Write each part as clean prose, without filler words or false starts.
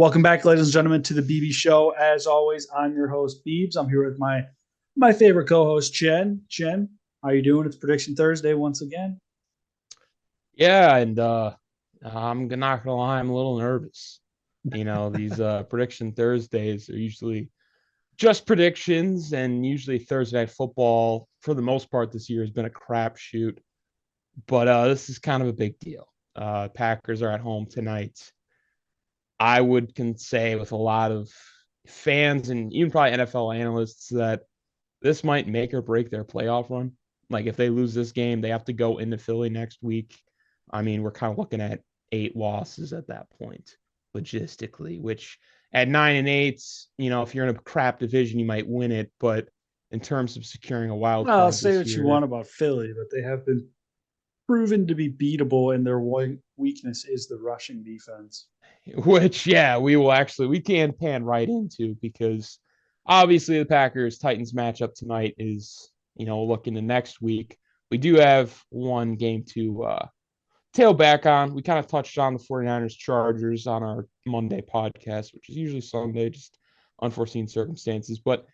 Welcome back, ladies and gentlemen, to the BB-Scho. As always, I'm your host, Beebs. I'm here with my favorite co-host, Chen. Chen, how you doing? It's Prediction Thursday once again. Yeah, and I'm not gonna lie, I'm a little nervous. These prediction Thursdays are usually just predictions, and usually Thursday night football, for the most part, this year has been a crapshoot. But this is kind of a big deal. Packers are at home tonight. I would can say with a lot of fans and even probably NFL analysts that this might make or break their playoff run. Like if they lose this game, they have to go into Philly next week. I mean, we're kind of looking at 8 losses at that point, logistically, which at 9-8, if you're in a crap division, you might win it. But in terms of securing a wild Well, card say this what you year, want about Philly, but they have been proven to be beatable, and their weakness is the rushing defense. which, yeah, we can pan right into because obviously the Packers Titans matchup tonight is, looking to next week. We do have one game to tail back on. We kind of touched on the 49ers Chargers on our Monday podcast, which is usually Sunday, just unforeseen circumstances. But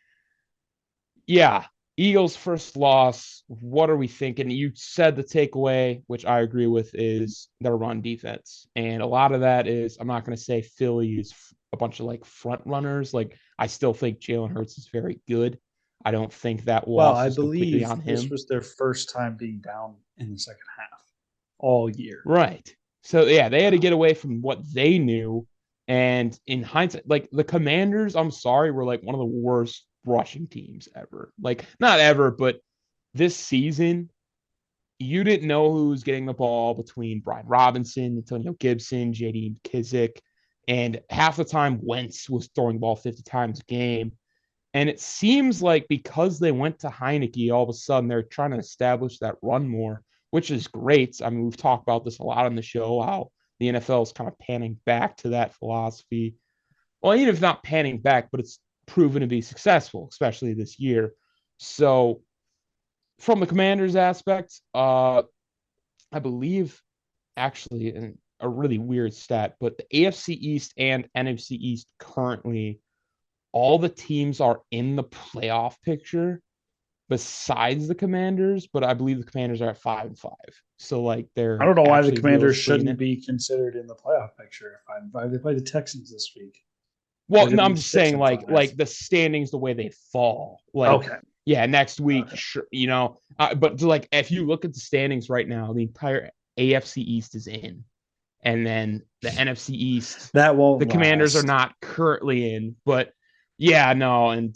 yeah, Eagles' first loss. What are we thinking? You said the takeaway, which I agree with, is their run defense. And a lot of that is, I'm not going to say Philly is a bunch of like front runners. Like, I still think Jalen Hurts is very good. I don't think that Well, loss I is completely believe on this him. was their first time being down in the second half all year. Right. So yeah, they had to get away from what they knew. And in hindsight, like the Commanders, I'm sorry, were like one of the worst rushing teams ever. Like not ever, but this season, you didn't know who was getting the ball between Brian Robinson, Antonio Gibson, JD McKissick, and half the time Wentz was throwing the ball 50 times a game. And it seems like because they went to Heineke, all of a sudden they're trying to establish that run more, which is great. I mean, we've talked about this a lot on the show, how the NFL is kind of panning back to that philosophy. Well, even if not panning back, but it's proven to be successful, especially this year. So, from the Commanders aspect, I believe actually a really weird stat, but the AFC East and NFC East currently all the teams are in the playoff picture besides the Commanders, but I believe the Commanders are at 5-5. So like I they're don't know why the actually Commanders realistically in shouldn't it. be considered in the playoff picture. If they play the Texans this week, they're Well, going no, to I'm be just six saying and five. like the standings the way they fall. Like Okay. yeah, next week, Okay. sure, but like if you look at the standings right now, the entire AFC East is in, and then the NFC East, That the won't Commanders are last. not currently in, but yeah, no, and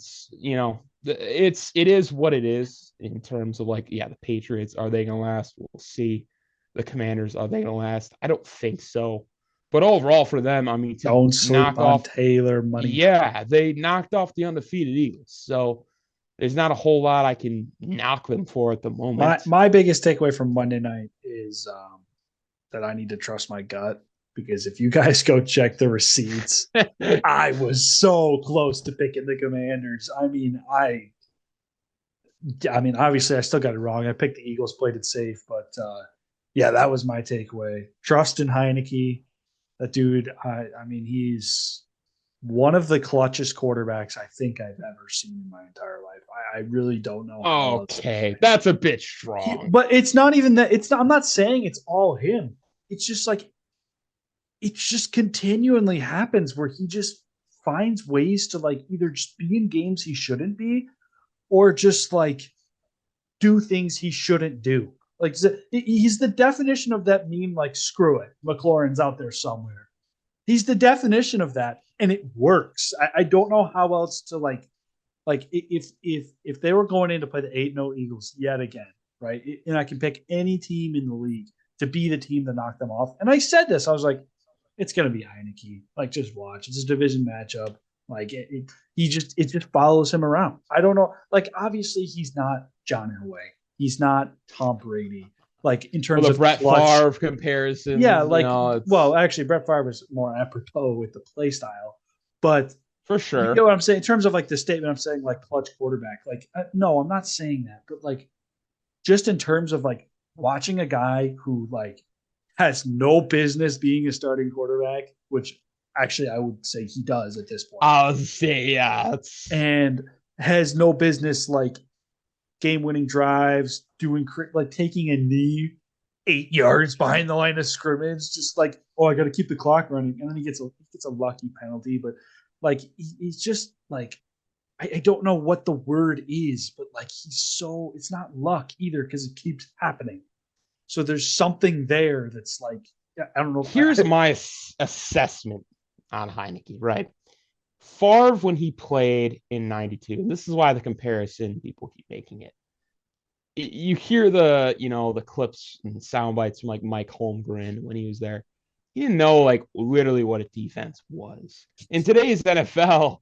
it is what it is in terms of like yeah, the Patriots are they gonna last? We'll see. The Commanders are they gonna last? I don't think so. But overall for them, I mean to Don't sleep knock on off, Taylor money. yeah, they knocked off the undefeated Eagles. So there's not a whole lot I can knock them for at the My moment. my biggest takeaway from Monday night is that I need to trust my gut, because if you guys go check the receipts, I was so close to picking the Commanders. I mean, obviously, I still got it wrong. I picked the Eagles, played it safe, but yeah, that was my takeaway. Trust in Heineke. That dude, I mean, he's one of the clutchest quarterbacks I think I've ever seen in my entire life. I really don't know how else to Okay, say that's a bit it. strong. But it's not even that. It's not, I'm not saying it's all him. It's just like it just continually happens where he just finds ways to like either just be in games he shouldn't be, or just like do things he shouldn't do. Like he's the definition of that meme. Like screw it, McLaurin's out there somewhere. He's the definition of that, and it works. I don't know how else to like if they were going in to play the 8-0 Eagles yet again, right? And I can pick any team in the league to be the team that knocked them off. And I said this, I was like, it's gonna be Heineke. Like, just watch. It's a division matchup. Like it just follows him around. I don't know. Like, obviously, he's not John Elway. He's not Tom Brady. Like in Well, terms the of Brett clutch. Favre Yeah, comparisons, like it's well, actually, Brett Favre was more apropos with the play style, but for you get sure. what I'm saying in terms of like the statement. I'm saying like clutch quarterback. Like no, I'm not saying that, but like just in terms of like watching a guy who like has no business being a starting quarterback, which Actually, I would say he does at this point, I was say, yeah, it's and has no business like game-winning drives, doing like taking a knee 8 yards behind the line of scrimmage, just like, oh, I got to keep the clock running, and then he gets a lucky penalty, but like he's just like, I don't know what the word is, but like it's not luck either because it keeps happening. So there's something there that's like, I don't know. here's my assessment on Heineke, right? Favre, when he played in 92, and this is why the comparison people keep making it. You hear the clips and sound bites from like Mike Holmgren when he was there. He didn't know like literally what a defense was. In today's NFL,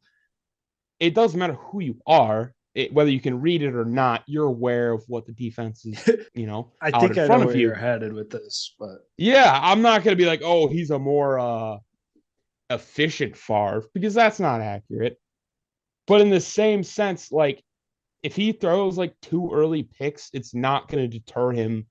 it doesn't matter who you are, whether you can read it or not, you're aware of what the defense is, I out think in I know front of where you. you're headed with this, but Yeah, I'm not going to be like, oh, he's a more efficient Favre because that's not accurate. But in the same sense, like if he throws like two early picks, it's not going to deter him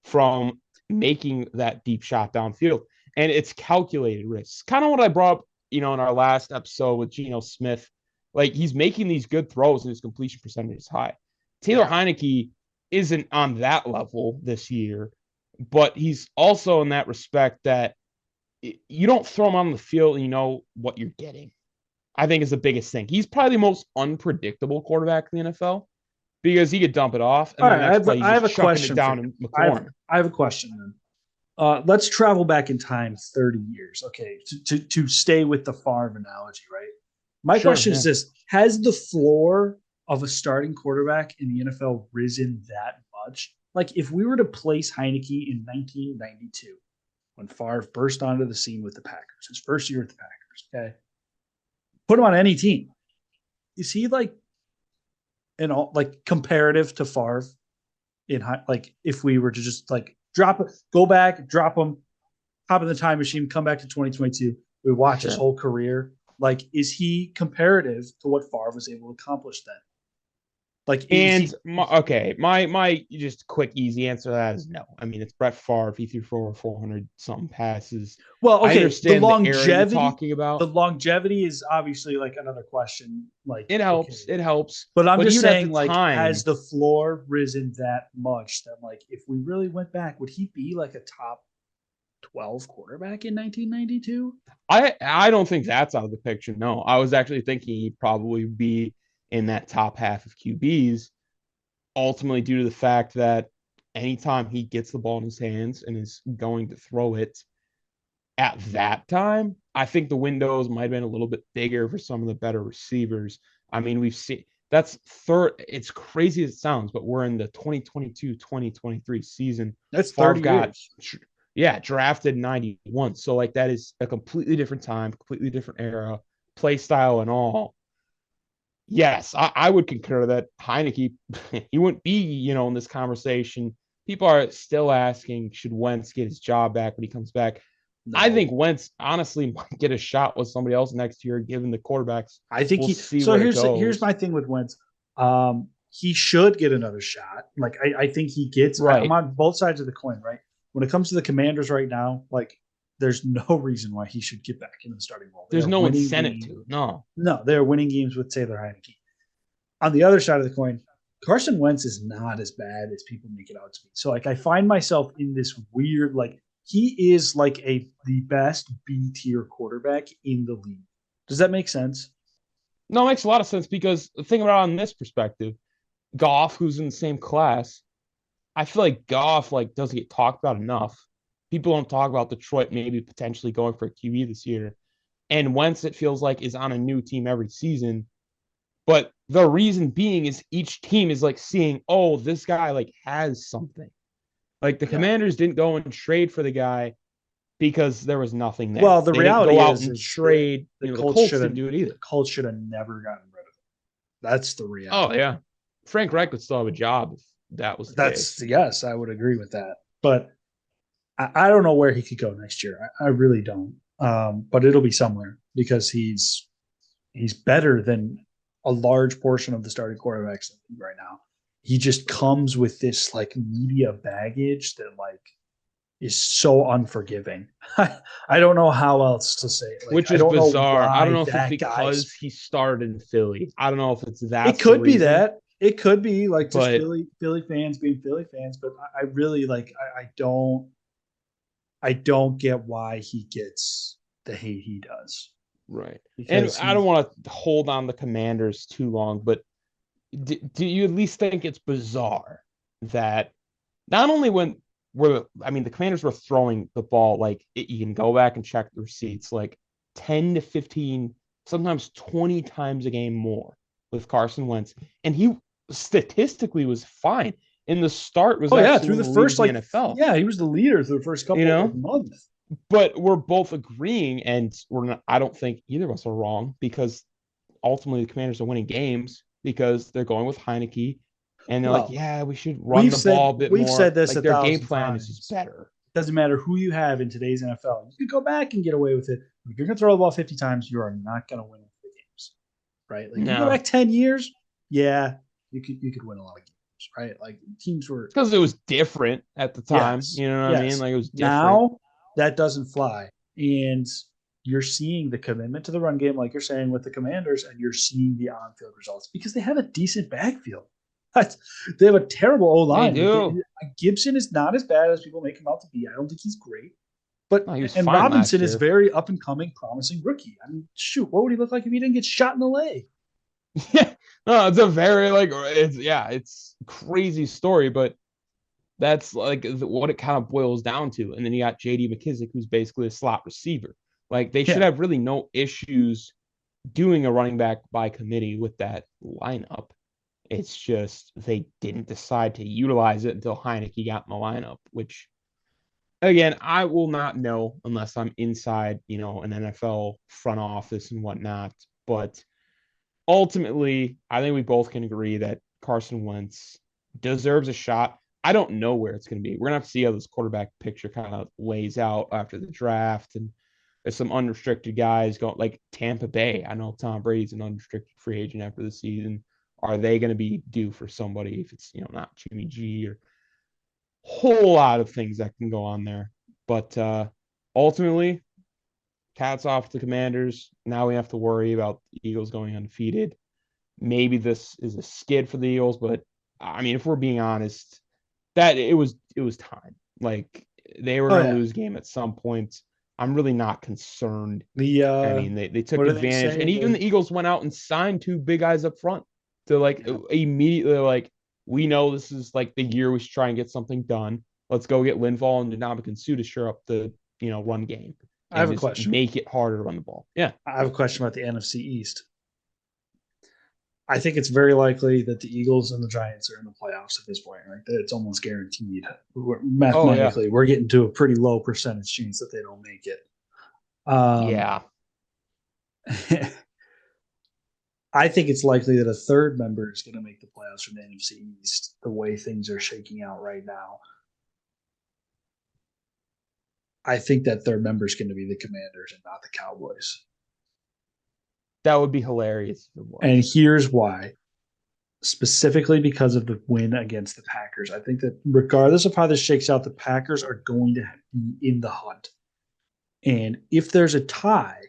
from making that deep shot downfield. And it's calculated risks. Kind of what I brought up, in our last episode with Geno Smith. Like he's making these good throws and his completion percentage is high. Taylor yeah. Heineke isn't on that level this year, but he's also in that respect that you don't throw him on the field and you know what you're getting. I think is the biggest thing. He's probably the most unpredictable quarterback in the NFL because he could dump it off and All the right, next play he's I have just a chucking it question for down you. in the corner. I have a question then. Let's travel back in time 30 years, okay, to stay with the Favre analogy, right? My Sure, question yeah. is this: has the floor of a starting quarterback in the NFL risen that much? Like, if we were to place Heineke in 1992, when Favre burst onto the scene with the Packers, his first year with the Packers, okay, put him on any team. Is he like, like comparative to Favre in like if we were to just like drop it, go back, drop him, hop in the time machine, come back to 2022, we watch his Sure. whole career. Like, is he comparative to what Favre was able to accomplish then? Like, is And he? my just quick easy answer to that is no. I mean, it's Brett Favre. He threw for 400 something passes. Well, I okay, understand the era you're talking the about. longevity is obviously like another question. Like, It okay, helps. It helps. but I'm But just even at the saying, like, has time, the floor risen that much that, like, if we really went back, would he be like a top 12 quarterback in 1992? I don't think that's out of the picture. No, I was actually thinking he'd probably be in that top half of QBs. Ultimately, due to the fact that anytime he gets the ball in his hands and is going to throw it at that time, I think the windows might have been a little bit bigger for some of the better receivers. I mean, we've seen that's third. It's crazy as it sounds, but we're in the 2022-2023 season. That's Favre 30 got, years. drafted 91. So, like, that is a completely different time, completely different era, play style and all. Yes, I would concur that Heineke, he wouldn't be, in this conversation. People are still asking, should Wentz get his job back when he comes back? I No, think Wentz honestly might get a shot with somebody else next year, given the quarterbacks. I think We'll he. see So where it here's goes. my thing with Wentz. He should get another shot. Like, I think he gets. I'm Right. on both sides of the coin, right? When it comes to the Commanders right now, like, there's no reason why he should get back into the starting role. They There's are no winning incentive games. to. No. No, they're winning games with Taylor Heineke. On the other side of the coin, Carson Wentz is not as bad as people make it out to be. So, like, I find myself in this weird, like, he is like the best B tier quarterback in the league. Does that make sense? No, it makes a lot of sense because the thing about it on this perspective, Goff, who's in the same class, I feel like Goff like doesn't get talked about enough. People don't talk about Detroit maybe potentially going for a QB this year. And Wentz, it feels like, is on a new team every season. But the reason being is each team is like seeing, oh, this guy like has something. Like the Yeah. Commanders didn't go and trade for the guy because there was nothing there. Well, the They didn't reality go out is and is that trade. the The Colts Colts should didn't have do it either. the Colts should have never gotten rid of him. That's the Oh reality. yeah, Frank Reich would still have a job if that was the That's case. yes, I would agree with that. But I don't know where he could go next year. I really don't. But it'll be somewhere because he's better than a large portion of the starting quarterbacks right now. He just comes with this like media baggage that like is so unforgiving. I don't know how else to say it. Like, which I is don't know bizarre. I don't why know if it's that guy's. because he started in Philly. I don't know if It that's the could be reason, that. It could be like just but Philly fans being Philly fans, but I really like. I don't get why he gets the hate he does right. And because I don't he's. want to hold on the Commanders too long, but do you at least think it's bizarre that not only when the Commanders were throwing the ball, like you can go back and check the receipts, like 10 to 15, sometimes 20 times a game more with Carson Wentz. And he statistically was fine. In the start was Oh yeah, actually through one the of the leaders first in the like NFL, yeah, he was the leader through the first you couple like know? months. But we're both agreeing, and we're not, I don't think either of us are wrong because ultimately the Commanders are winning games because they're going with Heineke and they're like, Well, yeah, we should run the ball a bit we've more. said this Like a their game thousand plan is just times. better. Doesn't matter who you have in today's NFL. You could go back and get away with it. If you're going to throw the ball 50 times, you are not going to win the games, right? Like you go No, back 10 years, yeah, you could win a lot of games, right? Like teams were it's because it was different at the time. yes, You know what I mean? yes. Like it was different. Now that doesn't fly, and you're seeing the commitment to the run game, like you're saying with the Commanders, and you're seeing the on-field results because they have a decent backfield. They have a terrible O They line. do. Gibson is not as bad as people make him out to be. I don't think he's great. But No, he was and fine Robinson last is year. very up and coming, promising rookie. I mean, shoot, what would he look like if he didn't get shot in the leg? Yeah, no, it's a very it's crazy story, but that's like what it kind of boils down to. And then you got J.D. McKissick, who's basically a slot receiver. Like they should Yeah, have really no issues doing a running back by committee with that lineup. It's just they didn't decide to utilize it until Heineke got in the lineup, which again, I will not know unless I'm inside, an NFL front office and whatnot. But ultimately, I think we both can agree that Carson Wentz deserves a shot. I don't know where it's going to be. We're going to have to see how this quarterback picture kind of lays out after the draft. And there's some unrestricted guys going like Tampa Bay. I know Tom Brady's an unrestricted free agent after the season. Are they going to be due for somebody if it's, not Jimmy G or whole lot of things that can go on there. But ultimately, cats off to Commanders. Now we have to worry about the Eagles going undefeated. Maybe this is a skid for the Eagles, but I mean, if we're being honest, that it was time. Like they were oh going to yeah. lose game at some point. I'm really not concerned. The I mean, they what took do they advantage, say? and even The the Eagles went out and signed two big guys up front to like immediately like we know this is like the year we should try and get something done. Let's go get Linval and Ndamukong Suh to shore up the run game I and have a just question. make it harder to run the ball. Yeah. I have a question about the NFC East. I think it's very likely that the Eagles and the Giants are in the playoffs at this point. Right, it's almost guaranteed. Oh yeah. Mathematically, we're getting to a pretty low percentage chance that they don't make it. Um, Yeah. I think it's likely that a third member is going to make the playoffs from the NFC East. The way things are shaking out right now, I think that third member is going to be the Commanders and not the Cowboys. That would be hilarious if it And was. here's why: specifically because of the win against the Packers. I think that regardless of how this shakes out, the Packers are going to be in the hunt. And if there's a tie,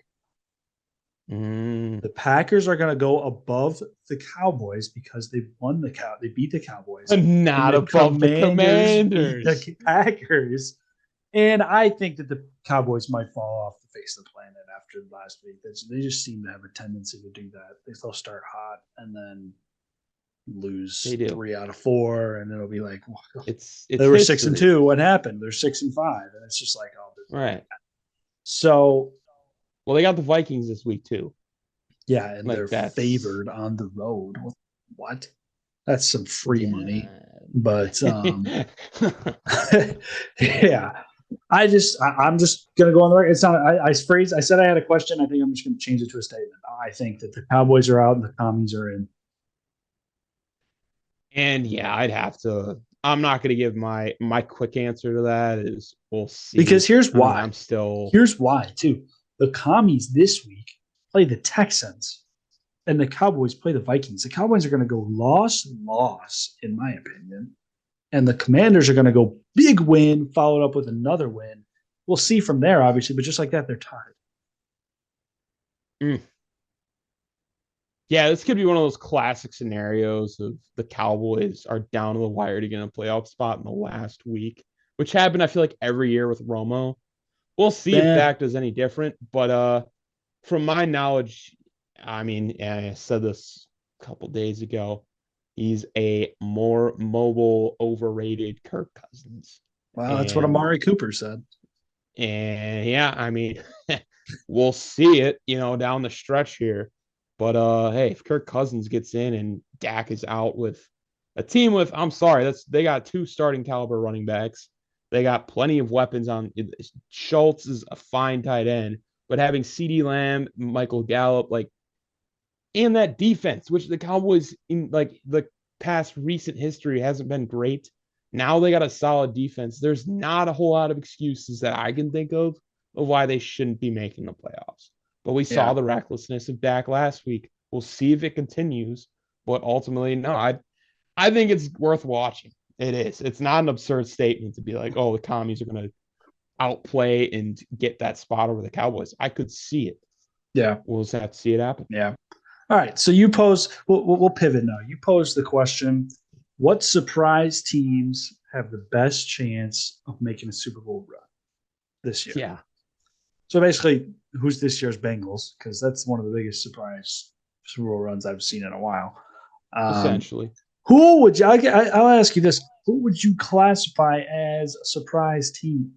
Mm. the Packers are going to go above the Cowboys because they beat the Cowboys, and Not the above the Commanders beat Commanders. the Packers. And I think that the Cowboys might fall off the face of the planet after last week. They just seem to have a tendency to do that. They'll start hot and then They lose do. 3 out of 4, and it'll be like, well, It's they were six and history. two. What happened? They're 6-5, and it's just like, oh, Right. so Well, they got the Vikings this week too. yeah, and they're Like that's favored on the road. What? That's some free money, yeah. but yeah. I'm just gonna go on the record. It's not. I said I had a question. I think I'm just gonna change it to a statement. I think that the Cowboys are out and the commies are in. And yeah, I'd have to. I'm not going to give my quick answer to that. Is we'll Because see. here's I mean, why. I'm still. Here's why too. The commies this week play the Texans, and the Cowboys play the Vikings. The Cowboys are going to go loss, in my opinion. and the Commanders are going to go big win, followed up with another win. We'll see from there, obviously, but just like that, they're tied. Mm. Yeah, this could be one of those classic scenarios of the Cowboys are down to the wire to get a playoff spot in the last week, which happened, I feel like, every year with Romo. We'll see if Man, Dak does any different. But from my knowledge, I mean, and I said this a couple days ago, he's a more mobile, overrated Kirk Cousins. well, that's what And Amari Cooper said. yeah, I mean, we'll see it, down the stretch here. But hey, if Kirk Cousins gets in and Dak is out with a team with, I'm sorry, they got two starting caliber running backs. They got plenty of weapons on. Schultz is a fine tight end, but having CeeDee Lamb, Michael Gallup, like, and that defense, which the Cowboys in like the past recent history hasn't been great. Now they got a solid defense. There's not a whole lot of excuses that I can think of why they shouldn't be making the playoffs. But we saw Yeah. the recklessness of Dak last week. We'll see if it continues. But ultimately, no, I think it's worth watching. It is. It's not an absurd statement to be like, oh, the commies are going to outplay and get that spot over the Cowboys. I could see it. Yeah. We'll just have to see it happen. Yeah. All right. So you pose, we'll pivot now. You pose the question, what surprise teams have the best chance of making a Super Bowl run this year? Yeah. So basically, who's this year's Bengals? Because that's one of the biggest surprise Super Bowl runs I've seen in a while. Essentially. Who would you? I'll ask you this: who would you classify as a surprise team?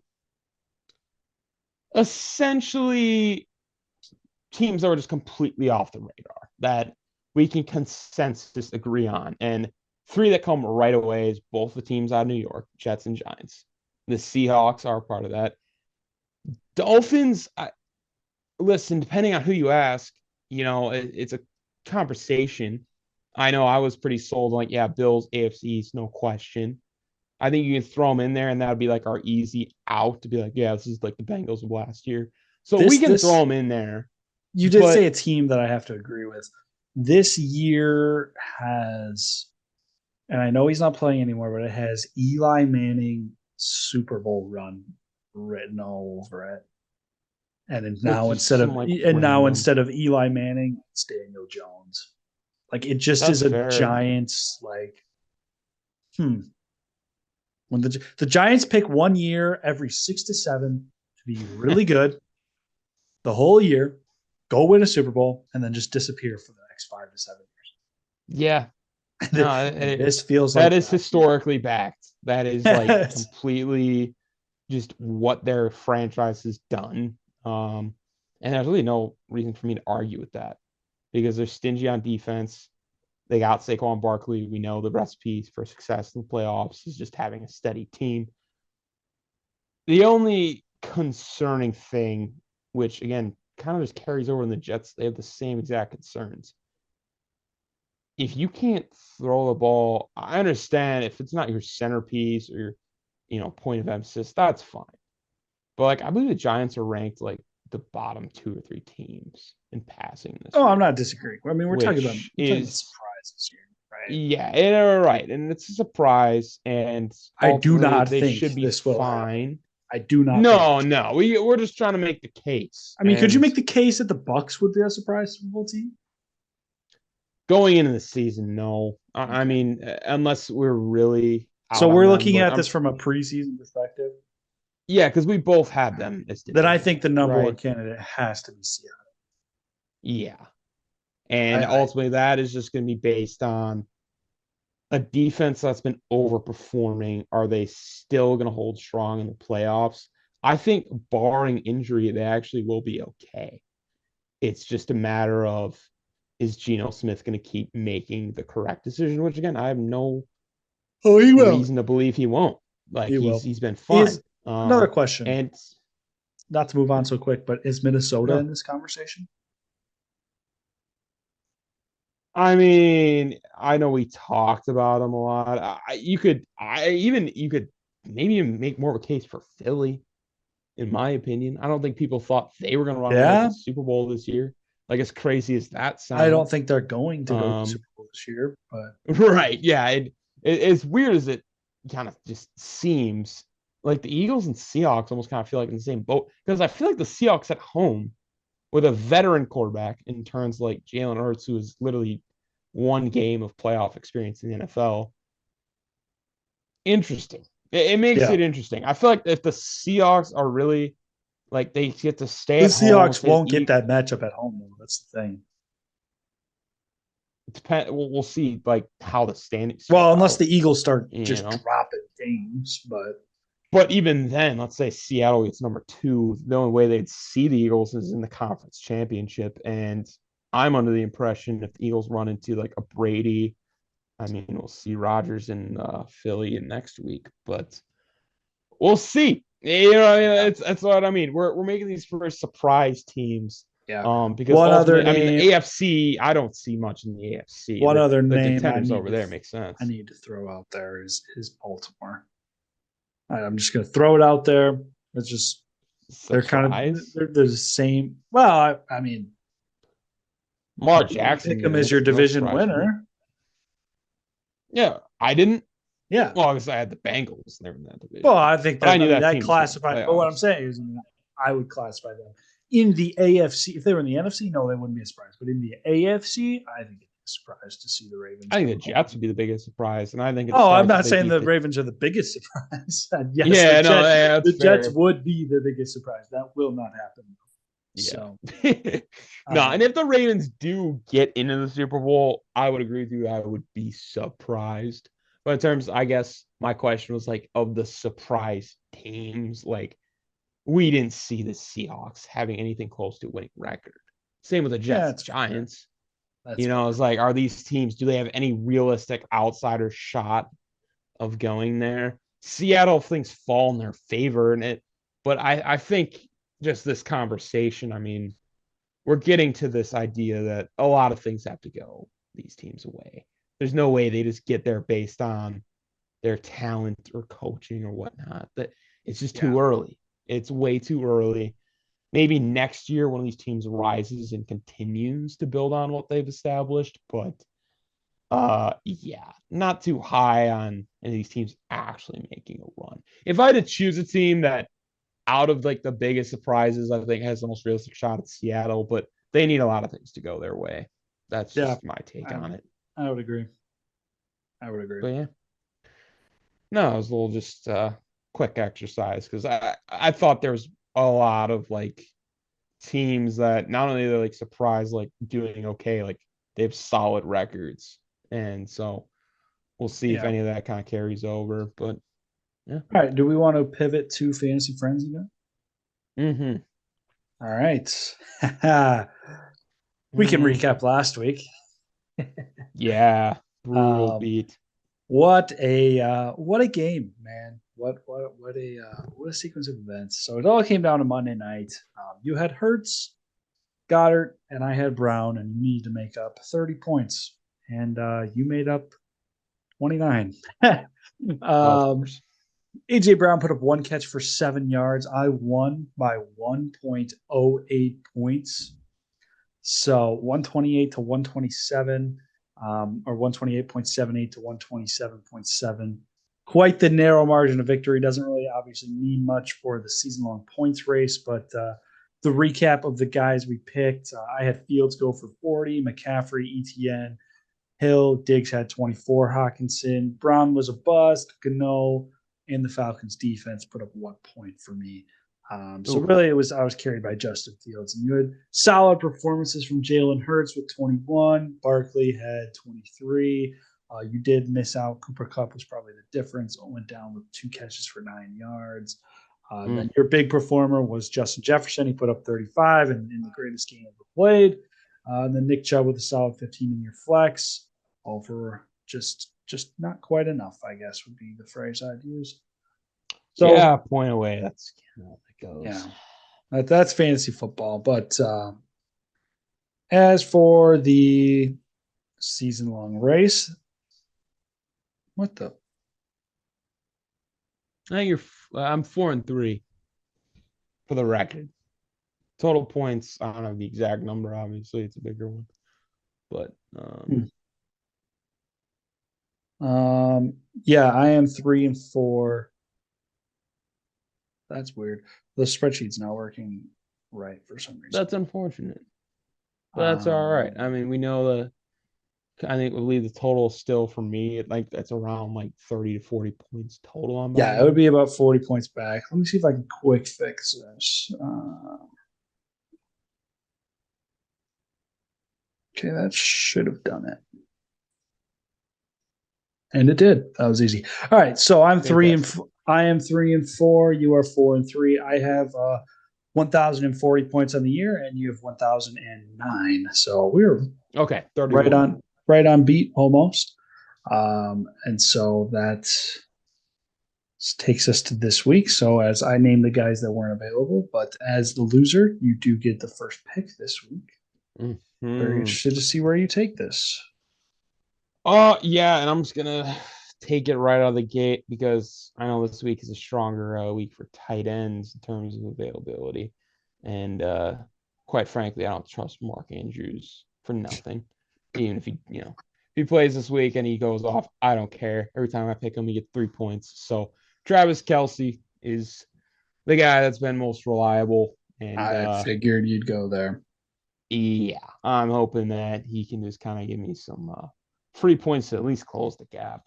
Essentially, teams that were just completely off the radar that we can consensus agree on. And three that come right away is both the teams out of New York, Jets and Giants. The Seahawks are part of that. Dolphins, listen, depending on who you ask, it's a conversation. I know I was pretty sold, like, yeah, Bills, AFC East, no question. I think you can throw them in there, and that would be like our easy out to be like, yeah, this is like the Bengals of last year. So we can throw This them in there. you did say But a team that I have to agree with. This year has, and I know he's not playing anymore, but it has Eli Manning Super Bowl run written all over it. it's just some like random. Instead of Eli Manning, it's Daniel Jones. Like it just is That's a fair. Giants like when the Giants pick 1 year every 6 to 7 to be really good the whole year, go win a Super Bowl, and then just disappear for the next 5 to 7 Yeah. years. No, And this feels that like is that. historically backed. That is like completely just what their franchise has done. And there's really no reason for me to argue with that because they're stingy on defense. They got Saquon Barkley. We know the recipe for success in the playoffs is just having a steady team. The only concerning thing, which again kind of just carries over in the Jets, they have the same exact concerns. If you can't throw the ball, I understand if it's not your centerpiece or your point of emphasis, that's fine. But like I believe the Giants are ranked like the bottom two or three teams in passing this Oh, I'm year, not disagreeing. I mean, which we're talking about is surprises here, right? yeah, right. And it's a surprise, and I do ultimately not they think should be this will happen. fine. I do not think No, this. no, we're just trying to make the case. I mean, could you And make the case that the Bucks would be a surprise Super Bowl team? going into the season, no. I Okay. mean, unless we're really So out on we're them, looking but at this from a preseason perspective. yeah, because we both had them as Then I think divisional, the number one right? candidate has to be Seattle. Yeah. And I ultimately, that is just going to be based on a defense that's been overperforming. Are they still going to hold strong in the playoffs? I think, barring injury, they actually will be okay. It's just a matter of is Geno Smith going to keep making the correct decision? Which again, I have no Oh, he will. reason to believe he won't. Like He will. he's been fine. Is another question. And Not to move on so quick, but is Minnesota in no, this conversation? I mean, I know we talked about him a lot. You could maybe even make more of a case for Philly, in my opinion. I don't think people thought they were going to run away with the Yeah, Super Bowl this year. Like as crazy as that I don't sounds. think they're going to go to the Um, Super Bowl this year, but right? Yeah, it's weird as it kind of just seems like the Eagles and Seahawks almost kind of feel like in the same boat because I feel like the Seahawks at home with a veteran quarterback in terms like Jalen Hurts, who is literally one game of playoff experience in the NFL. Interesting. It makes Yeah. it interesting. I feel like if the Seahawks are really like they get to stay The at home, Seahawks say won't get the that matchup at home, though. That's the thing. depend, we'll see like how the standings Well, shake unless out. the Eagles start You just know, dropping games, but but even then, let's say Seattle gets number two. The only way they'd see the Eagles is in the conference championship, and I'm under the impression if the Eagles run into like a Brady, I mean, we'll see Rodgers in Philly in next week, but we'll see. You know, yeah, it's that's what I mean. We're making these for surprise teams, yeah. because One other ultimately, I mean, the name, AFC, I don't see much in the AFC. one other The name contenders over there make I sense. need to throw out there is Baltimore. I'm just going to throw it out there. It's just they're kind of Surprise. they're the same. Well, I mean, Lamar you can Jackson pick in them the as your mix, no division surprise for me. winner. Yeah, I didn't. Yeah. Well, because I had the Bengals. They're in that Well, division, I think but I that knew that that team was going to the classified. But what I'm playoffs. saying is, I would classify them in the AFC. If they were in the NFC, no, they wouldn't be a surprise. But in the AFC, I think it'd be a surprise to see the Ravens I think go the Jets home. would be the biggest surprise, and I think it Oh, I'm starts if not they saying beat the the. Ravens are the biggest surprise. And yes, Yeah, no, yeah, The that's Jets fair. would be the biggest surprise. That will not happen. Yeah. So, No, and um, if the Ravens do get into the Super Bowl, I would agree with you. I would be surprised. But in terms, I guess my question was like of the surprise teams, like we didn't see the Seahawks having anything close to a winning record. Same with the yeah, Jets, that's fair. Giants. That's You know, fair. it's like, are these teams, do they have any realistic outsider shot of going there? Seattle things fall in their favor in it. But I think just this conversation, I mean, we're getting to this idea that a lot of things have to go these teams away. There's no way they just get there based on their talent or coaching or whatnot. That it's just Yeah, too early. It's way too early. Maybe next year one of these teams rises and continues to build on what they've established, but yeah, not too high on any of these teams actually making a run. If I had to choose a team that out of like the biggest surprises, I think has the most realistic shot at Seattle, but they need a lot of things to go their way. That's yeah, just my take I, on it. I would agree. I would agree. But yeah, no, it was a little just quick exercise because I thought there was a lot of like teams that not only they're like surprised like doing okay, like they have solid records, and so we'll see if Yeah. any of that kind of carries over. But yeah, All right. Do we want to pivot to Fantasy Frenzy again? mm-hmm. All right. We can Mm-hmm. recap last week. Yeah, brutal Um, beat. what a game, man! What a sequence of events. So it all came down to Monday night. You had Hertz, Goddard, and I had Brown, and you need to make up 30 points, and you made up 29. Of um, course. AJ Brown put up one catch for 7 yards. I won by 1.08 points. So 128 to 127, or 128.78 to 127.7. Quite the narrow margin of victory. Doesn't really obviously mean much for the season long points race, but the recap of the guys we picked, I had Fields go for 40, McCaffrey, ETN, Hill, Diggs had 24, Hawkinson, Brown was a bust, Gano, and the Falcons defense put up 1 point for me. So Oof. really, I was carried by Justin Fields, and you had solid performances from Jalen Hurts with 21. Barkley had 23. You did miss out. Cooper Cup was probably the difference. It went down with 2 catches for 9 yards. Mm. Then your big performer was Justin Jefferson. He put up 35 in the greatest game ever played. And then Nick Chubb with a solid 15 in your flex, all for just not quite enough, I guess would be the phrase I'd use. So Yeah, point away. That's how it yeah, goes. that's fantasy football. But as for the season long race, what the I think I'm 4-3 for the record. Total points. I don't have the exact number. Obviously, it's a bigger one, but hmm. Yeah, I am 3-4. That's weird. The spreadsheet's not working right for some reason. That's unfortunate. But that's all right. I Um, mean, we know I think we believe the total still for me, like that's around like 30 to 40 points total on yeah, it would buying. be about 40 points back. Let me see if I can quick fix this. Okay, that should have done it. And it did. That was easy. All right, so Fantastic. I am 3-4. You are 4-3. I have 1,040 points on the year, and you have 1,009. So we're Okay, 30 to right 1. on right on beat almost. And so that takes us to this week. So as I name the guys that weren't available, but as the loser, you do get the first pick this week. Very Hmm. interested to see where you take this. Oh, yeah, and I'm just gonna take it right out of the gate because I know this week is a stronger week for tight ends in terms of availability. And quite frankly, I don't trust Mark Andrews for nothing. Even if if he plays this week and he goes off, I don't care. Every time I pick him, he gets 3 points. So Travis Kelsey is the guy that's been most reliable. And I figured you'd go there. yeah, I'm hoping that he can just kind of give me some free points to at least close the gap.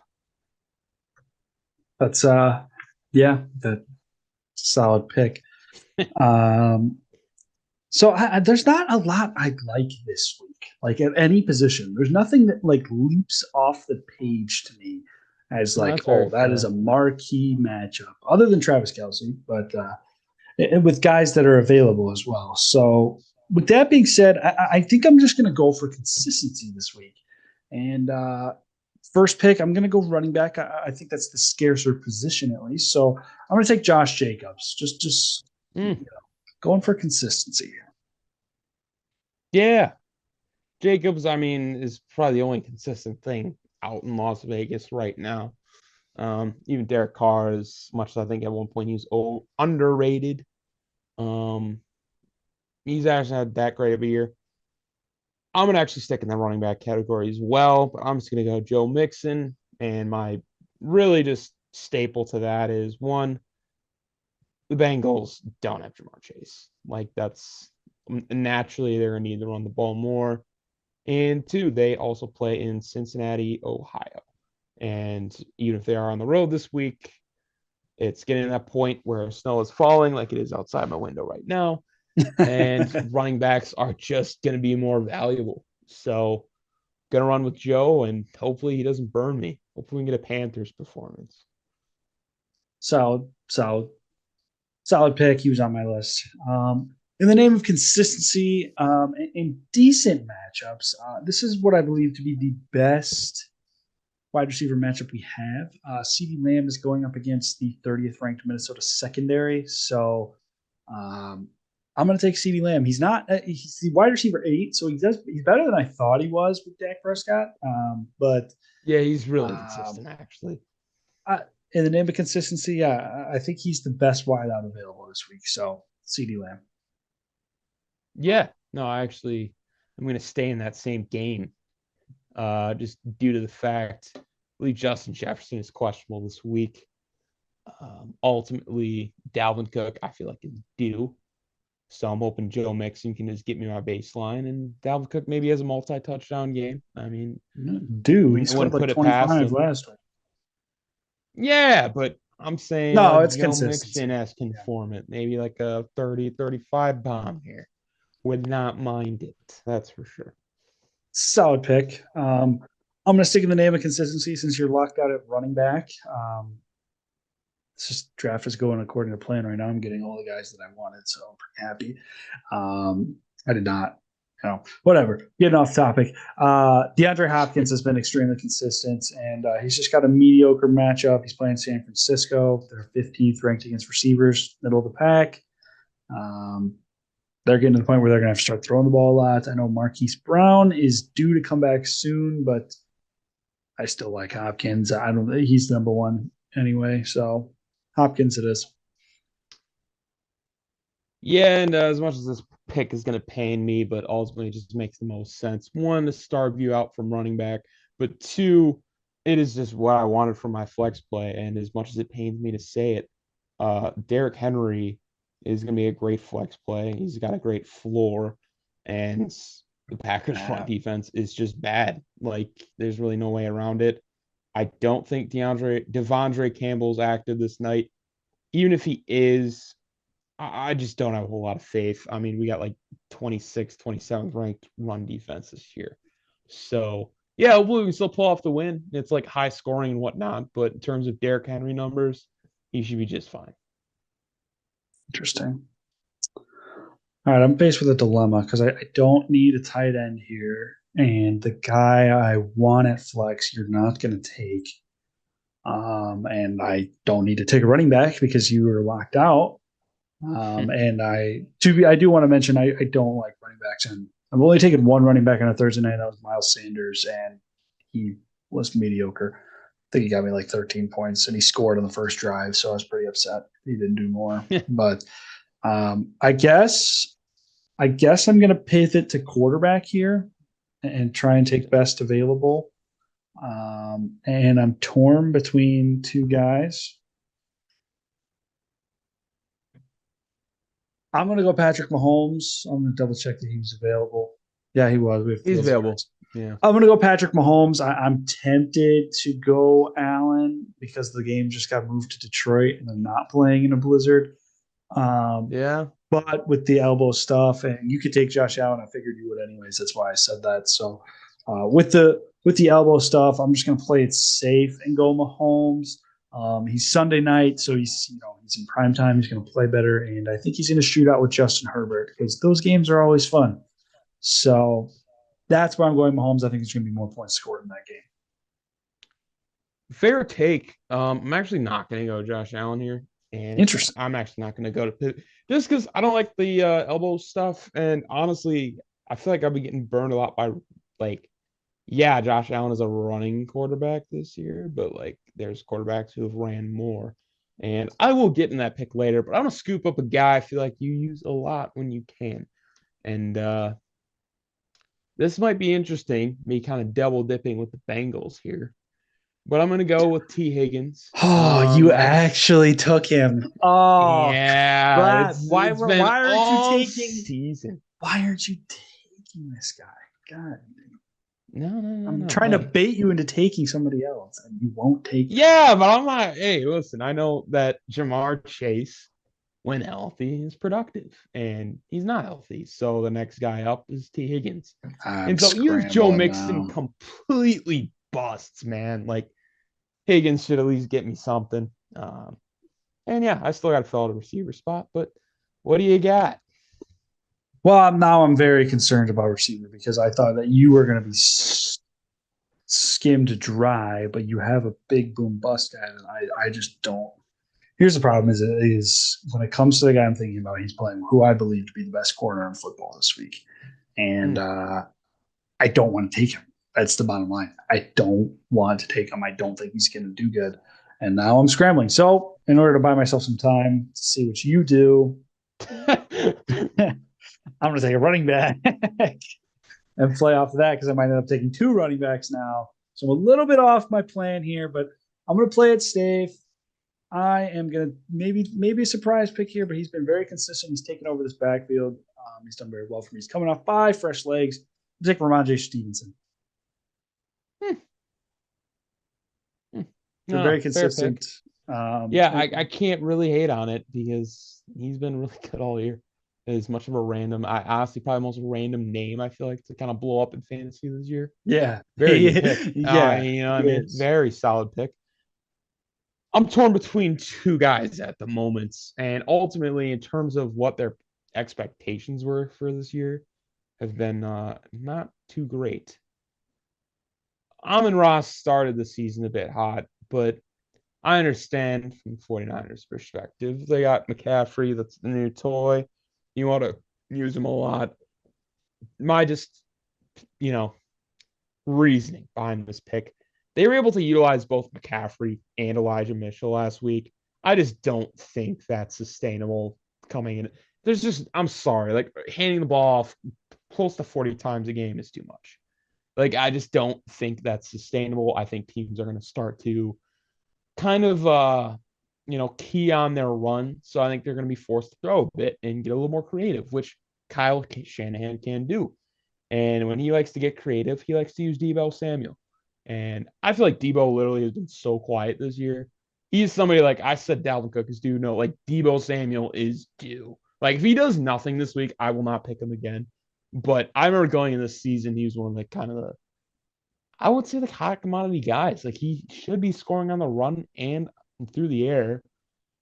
That's yeah, that's a solid pick. Um, so there's not a lot I like this week. Like at any position, there's nothing that like leaps off the page to me as No, like, that's very oh, that is a fair. marquee matchup, other than Travis Kelsey, but and with guys that are available as well. So with that being said, I think I'm just going to go for consistency this week. And first pick, I'm going to go running back. I think that's the scarcer position at least. So I'm going to take Josh Jacobs. Just Mm, going for consistency. yeah, Jacobs. I mean, is probably the only consistent thing out in Las Vegas right now. Even Derek Carr, as much as I think at one point he was underrated. Um, he's actually had that great of a year. I'm gonna actually stick in the running back category as well, but I'm just gonna go Joe Mixon, and my really just staple to that is one, the Bengals don't have Jamar Chase. Like that's naturally they're gonna need to run the ball more. And two, they also play in Cincinnati, Ohio. And even if they are on the road this week, it's getting to that point where snow is falling like it is outside my window right now. And running backs are just going to be more valuable. So, going to run with Joe and hopefully he doesn't burn me. Hopefully, we can get a Panthers performance. solid, solid, solid pick. He was on my list. In the name of consistency and decent matchups, this is what I believe to be the best wide receiver matchup we have. CeeDee Lamb is going up against the 30th ranked Minnesota secondary. So I'm going to take CeeDee Lamb. He's the wide receiver 8, so he's better than I thought he was with Dak Prescott. But Yeah, he's really um, consistent, actually. I, in the name of consistency, yeah, I think he's the best wideout available this week. So CeeDee Lamb. Yeah, no, I'm going to stay in that same game just due to the fact I believe Justin Jefferson is questionable this week. Ultimately, Dalvin Cook, I feel like is due. So I'm hoping Joe Mixon can just get me my baseline, and Dalvin Cook maybe has a multi-touchdown game. I mean, Dude, he I scored wouldn't like put it past 25 him. last week. Yeah, but I'm saying No, it's Joe Mixon consistency. as Yeah. conformant, maybe like a 30-35 bomb here. Would not mind it. That's for sure. Solid pick. I'm going to stick in the name of consistency since you're locked out at running back. It's just draft is going according to plan right now. I'm getting all the guys that I wanted, so I'm pretty happy. I did not, whatever. Getting off topic. DeAndre Hopkins has been extremely consistent, and he's just got a mediocre matchup. He's playing San Francisco. They're 15th ranked against receivers, middle of the pack. Um, they're getting to the point where they're going to have to start throwing the ball a lot. I know Marquise Brown is due to come back soon, but I still like Hopkins. I don't. He's number one anyway, so Hopkins it is. Yeah, and as much as this pick is going to pain me, but ultimately it just makes the most sense. One, to starve you out from running back, but two, it is just what I wanted from my flex play. And as much as it pains me to say it, Derrick Henry is going to be a great flex play. He's got a great floor, and the Packers' front Uh, defense is just bad. Like, there's really no way around it. I don't think Devondre Campbell's active this night. Even if he is, I just don't have a whole lot of faith. I mean, we got like 26th, 27th ranked run defense this year. So, yeah, we can still pull off the win. It's like high scoring and whatnot, but in terms of Derrick Henry numbers, he should be just fine. Interesting. All right, I'm faced with a dilemma because I don't need a tight end here, and the guy I want at flex, you're not going to take. And I don't need to take a running back because you were locked out. And I do want to mention I don't like running backs, and I've only taken one running back on a Thursday night. That was Miles Sanders, and he was mediocre. I think he got me like 13 points, and he scored on the first drive, so I was pretty upset he didn't do more. But I guess I'm going to pivot to quarterback here and try and take best available. And I'm torn between two guys. I'm going to go Patrick Mahomes. I'm going to double check that he was available. Yeah, he was. We have He's Fields and available. Ertz. Yeah. I'm going to go Patrick Mahomes. I'm tempted to go Allen because the game just got moved to Detroit and they're not playing in a blizzard. Um, Yeah. but with the elbow stuff, and you could take Josh Allen. I figured you would anyways. That's why I said that. So with the elbow stuff, I'm just going to play it safe and go Mahomes. He's Sunday night, so he's in prime time. He's going to play better, and I think he's going to shoot out with Justin Herbert because those games are always fun. So that's why I'm going Mahomes. I think there's going to be more points scored in that game. Fair take. I'm actually not going to go Josh Allen here, and Interesting. I'm actually not going to go to Pitt just because I don't like the elbow stuff. And honestly, I feel like I've been getting burned a lot by like, yeah, Josh Allen is a running quarterback this year, but like, there's quarterbacks who have ran more. And I will get in that pick later, but I'm gonna scoop up a guy I feel like you use a lot when you can. And this might be interesting, me kind of double dipping with the Bengals here. But I'm gonna go with T. Higgins. Oh, you That's actually took him. Oh, yeah, crap. it's been Why aren't you all taking season. why aren't you taking this guy? God, No, no, no, I'm no. trying to Hey, bait you into taking somebody else, and you won't take him. yeah, but I'm not. Hey, listen, I know that Jamar Chase, when healthy, is productive, and he's not healthy. So the next guy up is T. Higgins. I'm And so even if Joe scrambling Mixon now. completely busts, man, like Higgins should at least get me something. And yeah, I still got to fill out a receiver spot, but what do you got? Well, now I'm very concerned about receiver because I thought that you were going to be skimmed dry, but you have a big boom bust guy, and I just don't. Here's the problem: is when it comes to the guy I'm thinking about, he's playing who I believe to be the best corner in football this week, and Mm. I don't want to take him. That's the bottom line. I don't want to take him. I don't think he's going to do good. And now I'm scrambling. So, in order to buy myself some time to see what you do, I'm going to take a running back and play off of that because I might end up taking two running backs now. So, I'm a little bit off my plan here, but I'm going to play it safe. I am going to maybe a surprise pick here, but he's been very consistent. He's taken over this backfield. He's done very well for me. He's coming off 5 fresh legs. Take Ramondre Stevenson. Hmm. Hmm. They're No, very fair pick. consistent. Yeah, I can't really hate on it because he's been really good all year. As much of a random, I honestly probably the most random name I feel like to kind of blow up in fantasy this year. Yeah, Very good pick. yeah, You know what I he mean? is. Very solid pick. I'm torn between two guys at the moment, and ultimately, in terms of what their expectations were for this year, have been not too great. Amon Ross started the season a bit hot, but I understand from 49ers perspective. They got McCaffrey, that's the new toy. You want to use him a lot. My just, you know, reasoning behind this pick. They were able to utilize both McCaffrey and Elijah Mitchell last week. I just don't think that's sustainable coming in. I'm sorry, like handing the ball off close to 40 times a game is too much. Like, I just don't think that's sustainable. I think teams are going to start to kind of, key on their run. So I think they're going to be forced to throw a bit and get a little more creative, which Kyle Shanahan can do. And when he likes to get creative, he likes to use Debo Samuel. And I feel like Debo literally has been so quiet this year. He's somebody like I said, Dalvin Cook is due. No, like Debo Samuel is due. Like if he does nothing this week, I will not pick him again. But I remember going in this season, he was one of the kind of the, I would say, like hot commodity guys. Like he should be scoring on the run and through the air.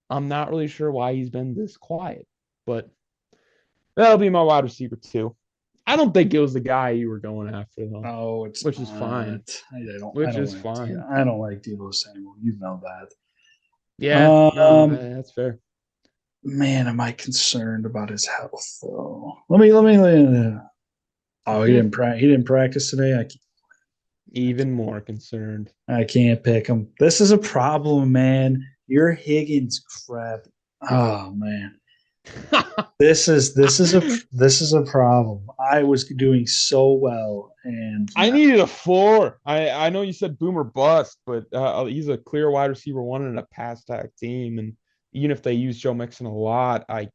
I'm not really sure why he's been this quiet, but that'll be my wide receiver too. I don't think it was the guy you were going after though, No, it's which is fine. not. I Which don't is like fine. I don't like Debo Samuel. You know that. Yeah, no, that's fair. Man, am I concerned about his health though? Let me. Oh, he didn't practice today. Even more concerned. I can't pick him. This is a problem, man. Your Higgins crap. Oh man. This is a problem. I was doing so well, and I needed a floor. I know you said boomer bust, but he's a clear wide receiver one in a pass tag team, and even if they use Joe Mixon a lot, I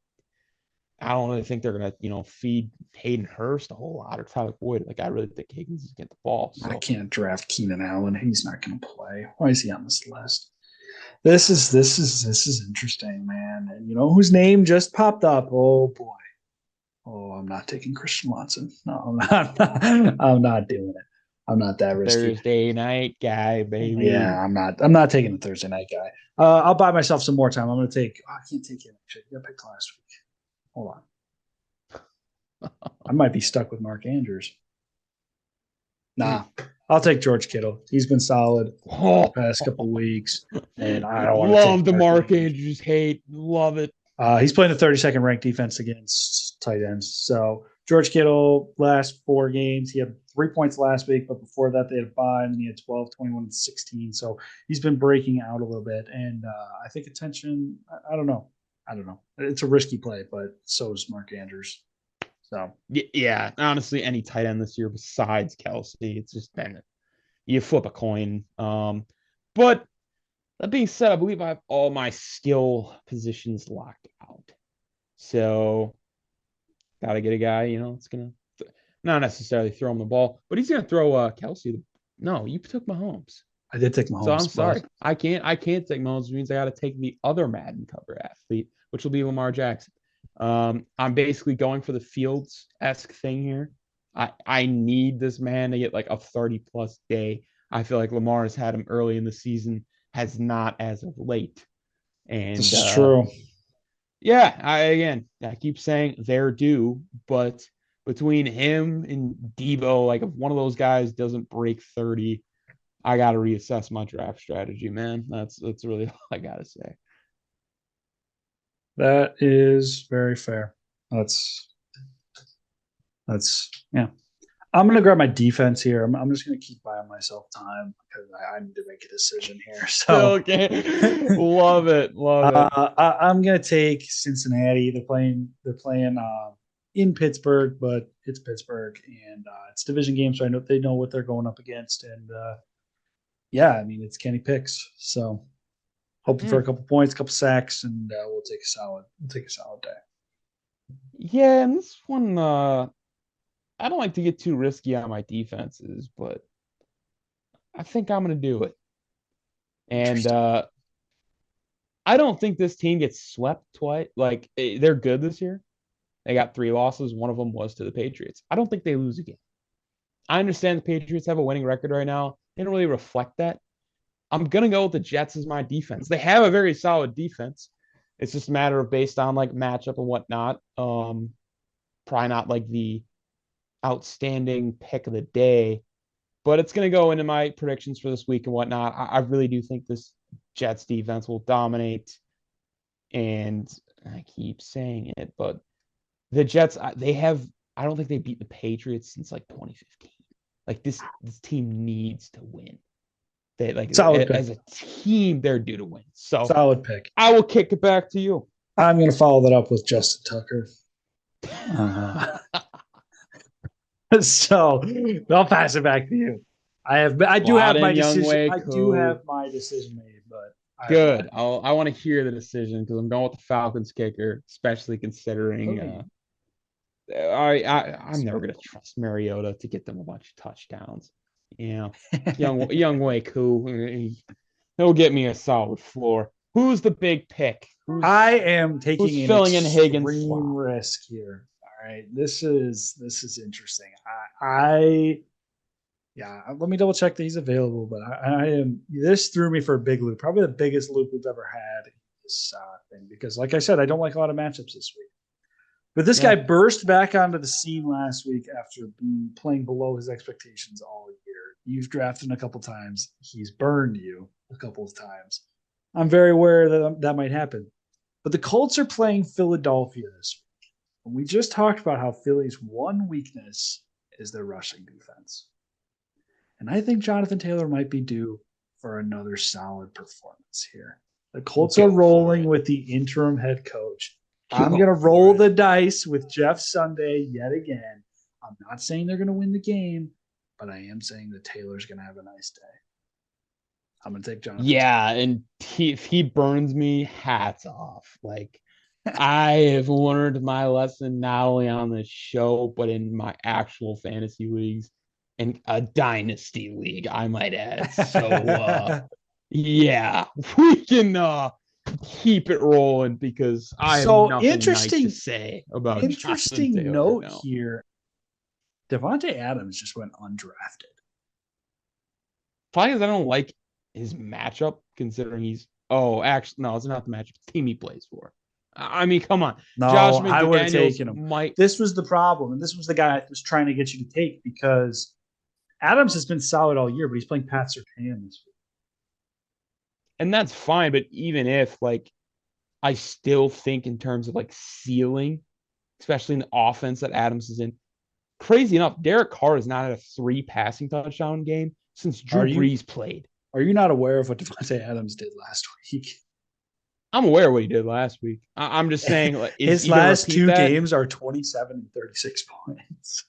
don't really think they're gonna feed Hayden Hurst a whole lot or Tyler Boyd. Like I really think Higgins is getting the ball. I So can't draft Keenan Allen. He's not going to play. Why is he on this list? This is interesting, man. And you know whose name just popped up? Oh boy. Oh, I'm not taking Christian Watson. No, I'm not. I'm not doing it. I'm not that risky. Thursday night guy, Yeah, baby. I'm not taking a Thursday night guy. I'll buy myself some more time. I'm going to take. Oh, I can't take him. Actually, I picked last week. Hold on. I might be stuck with Mark Andrews. Nah, I'll take George Kittle. He's been solid the past couple of weeks, and I don't want to take Love the Mark Andrews. Andrews hate. Love it. He's playing the 32nd ranked defense against tight ends. So George Kittle, last 4 games, he had 3 points last week, but before that they had a bye, and he had 12, 21, and 16. So he's been breaking out a little bit, and I think attention. I don't know. I don't know. It's a risky play, but so is Mark Andrews. So Yeah, honestly, any tight end this year besides Kelsey, it's just been you flip a coin. But that being said, I believe I have all my skill positions locked out. So gotta get a guy, it's gonna not necessarily throw him the ball, but he's gonna throw Kelsey. No, you took Mahomes. I did take So I'm Mahomes, sorry. but I can't take Mahomes, which means I gotta take the other Madden cover athlete, which will be Lamar Jackson. I'm basically going for the Fields-esque thing here. I need this man to get like a 30 plus day. I feel like Lamar has had him early in the season, has not as of late. And this is true. yeah, I keep saying they're due, but between him and Debo, like if one of those guys doesn't break 30, I gotta reassess my draft strategy, man. That's really all I gotta say. That is very fair. That's yeah. I'm gonna grab my defense here. I'm just gonna keep buying myself time because I need to make a decision here. Still So okay. Love it. Love it. I'm gonna take Cincinnati. They're playing in Pittsburgh, but it's Pittsburgh and it's a division game, so I know they know what they're going up against. And yeah, I mean it's Kenny Picks. So hoping for a couple points, a couple sacks, and we'll take a solid day. Yeah, and this one I don't like to get too risky on my defenses, but I think I'm gonna do it. And Interesting. I don't think this team gets swept twice. Like they're good this year. They got 3 losses. One of them was to the Patriots. I don't think they lose again. I understand the Patriots have a winning record right now. They don't really reflect that. I'm gonna go with the Jets as my defense. They have a very solid defense. It's just a matter of based on like matchup and whatnot. Probably not like the outstanding pick of the day, but it's gonna go into my predictions for this week and whatnot. I really do think this Jets defense will dominate, and I keep saying it, but the Jets they have. I don't think they beat the Patriots since like 2015. Like this team needs to win. They like Solid pick. as a team, they're due to win. So Solid pick. I will kick it back to you. I'm going to follow that up with Justin Tucker. Uh, So I'll pass it back to you. I do have my Plotting Young decision. Wei I do Koo. have my decision made, but I have Good. mine. I want to hear the decision because I'm going with the Falcons kicker, especially considering Okay. I'm never gonna trust Mariota to get them a bunch of touchdowns. Yeah, young Wei Koo, he'll get me a solid floor. Who's the big pick? I am Who's taking an filling in Higgins' extreme slot? risk here. All right, this is interesting. I yeah. Let me double check that he's available, but I am. This threw me for a big loop, probably the biggest loop we've ever had in this thing. Because, like I said, I don't like a lot of matchups this week. But this guy Yeah, burst back onto the scene last week after playing below his expectations all year. You've drafted him a couple times. He's burned you a couple of times. I'm very aware that that might happen. But the Colts are playing Philadelphia this week. And we just talked about how Philly's one weakness is their rushing defense. And I think Jonathan Taylor might be due for another solid performance here. The Colts are go for rolling it. with the interim head coach. I'm Go going to for roll it. the dice with Jeff Sunday yet again. I'm not saying they're going to win the game, but I am saying that Taylor's going to have a nice day. I'm going to take Jonathan Yeah, and if he burns me, hats off. Like I have learned my lesson not only on this show, but in my actual fantasy leagues and a dynasty league, I might add. So Taylor. yeah, we can keep it rolling because I have So nothing nice to say about Jonathan interesting Taylor right note now. here. Devontae Adams just went undrafted. Probably because I don't like his matchup, considering he's actually no, it's not the matchup. It's the team he plays for. I mean, come on. Josh No, I would have McDaniels taken him. might. This was the problem, and this was the guy I was trying to get you to take because Adams has been solid all year, but he's playing Pat Surtain this week. And that's fine, but even if like I still think in terms of like ceiling, especially in the offense that Adams is in. Crazy enough, Derek Carr has not had a 3 passing touchdown game since Are Drew you Brees played. are you not aware of what Devontae Adams did last week? I'm aware of what he did last week. I'm just saying, like, is His he gonna last repeat two that? games are 27 and 36 points.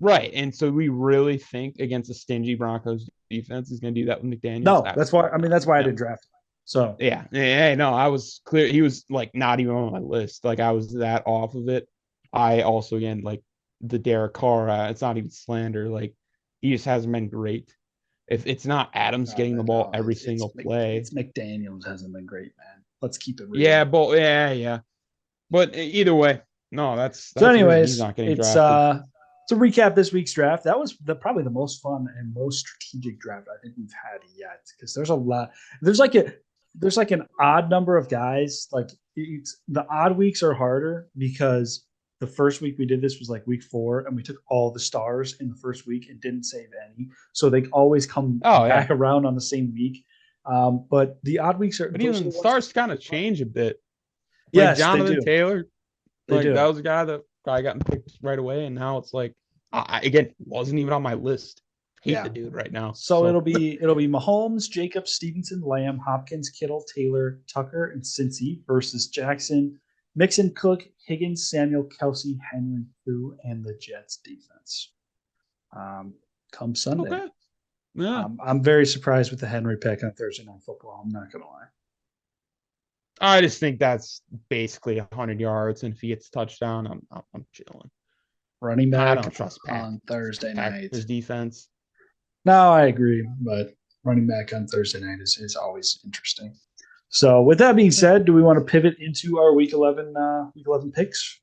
Right. And so we really think against a stingy Broncos defense is gonna do that with McDaniels? No, that's why. Absolutely I mean, not. that's why I No. did draft him. So Yeah. Hey, no, I was clear. He was like not even on my list. Like I was that off of it. I also again like the Derek Carr. It's not even slander. Like he just hasn't been great. If it's not Adams getting the ball every single play, it's McDaniel's hasn't been great, man. Let's keep it yeah, real. but yeah. But either way, no, So, that's the reason he's anyways, not getting it's drafted. to recap this week's draft. That was probably the most fun and most strategic draft I think we've had yet because there's a lot. There's like an odd number of guys. Like the odd weeks are harder because the first week we did this was like week 4, and we took all the stars in the first week and didn't save any. So they always come Oh yeah, back around on the same week. But the odd weeks are but those are even the ones stars that kind are of fun. change a bit. Like Yes, they Jonathan do. Taylor, They like that do. was a guy that probably got picked right away, and now it's like again wasn't even on my list. Hate the Yeah. dude right now. So So it'll be Mahomes, Jacobs, Stevenson, Lamb, Hopkins, Kittle, Taylor, Tucker, and Cincy versus Jackson, Mixon, Cook, Higgins, Samuel, Kelsey, Henry, Fu, and the Jets defense. Um, come Sunday. okay, yeah. I'm very surprised with the Henry pick on Thursday Night Football. I'm not gonna lie. I just think that's basically 100 yards, and if he gets a touchdown, I'm chilling. Running I back don't trust on Thursday night. Packers defense. No, I agree, but running back on Thursday night is always interesting. So, with that being said, do we want to pivot into our week 11 picks?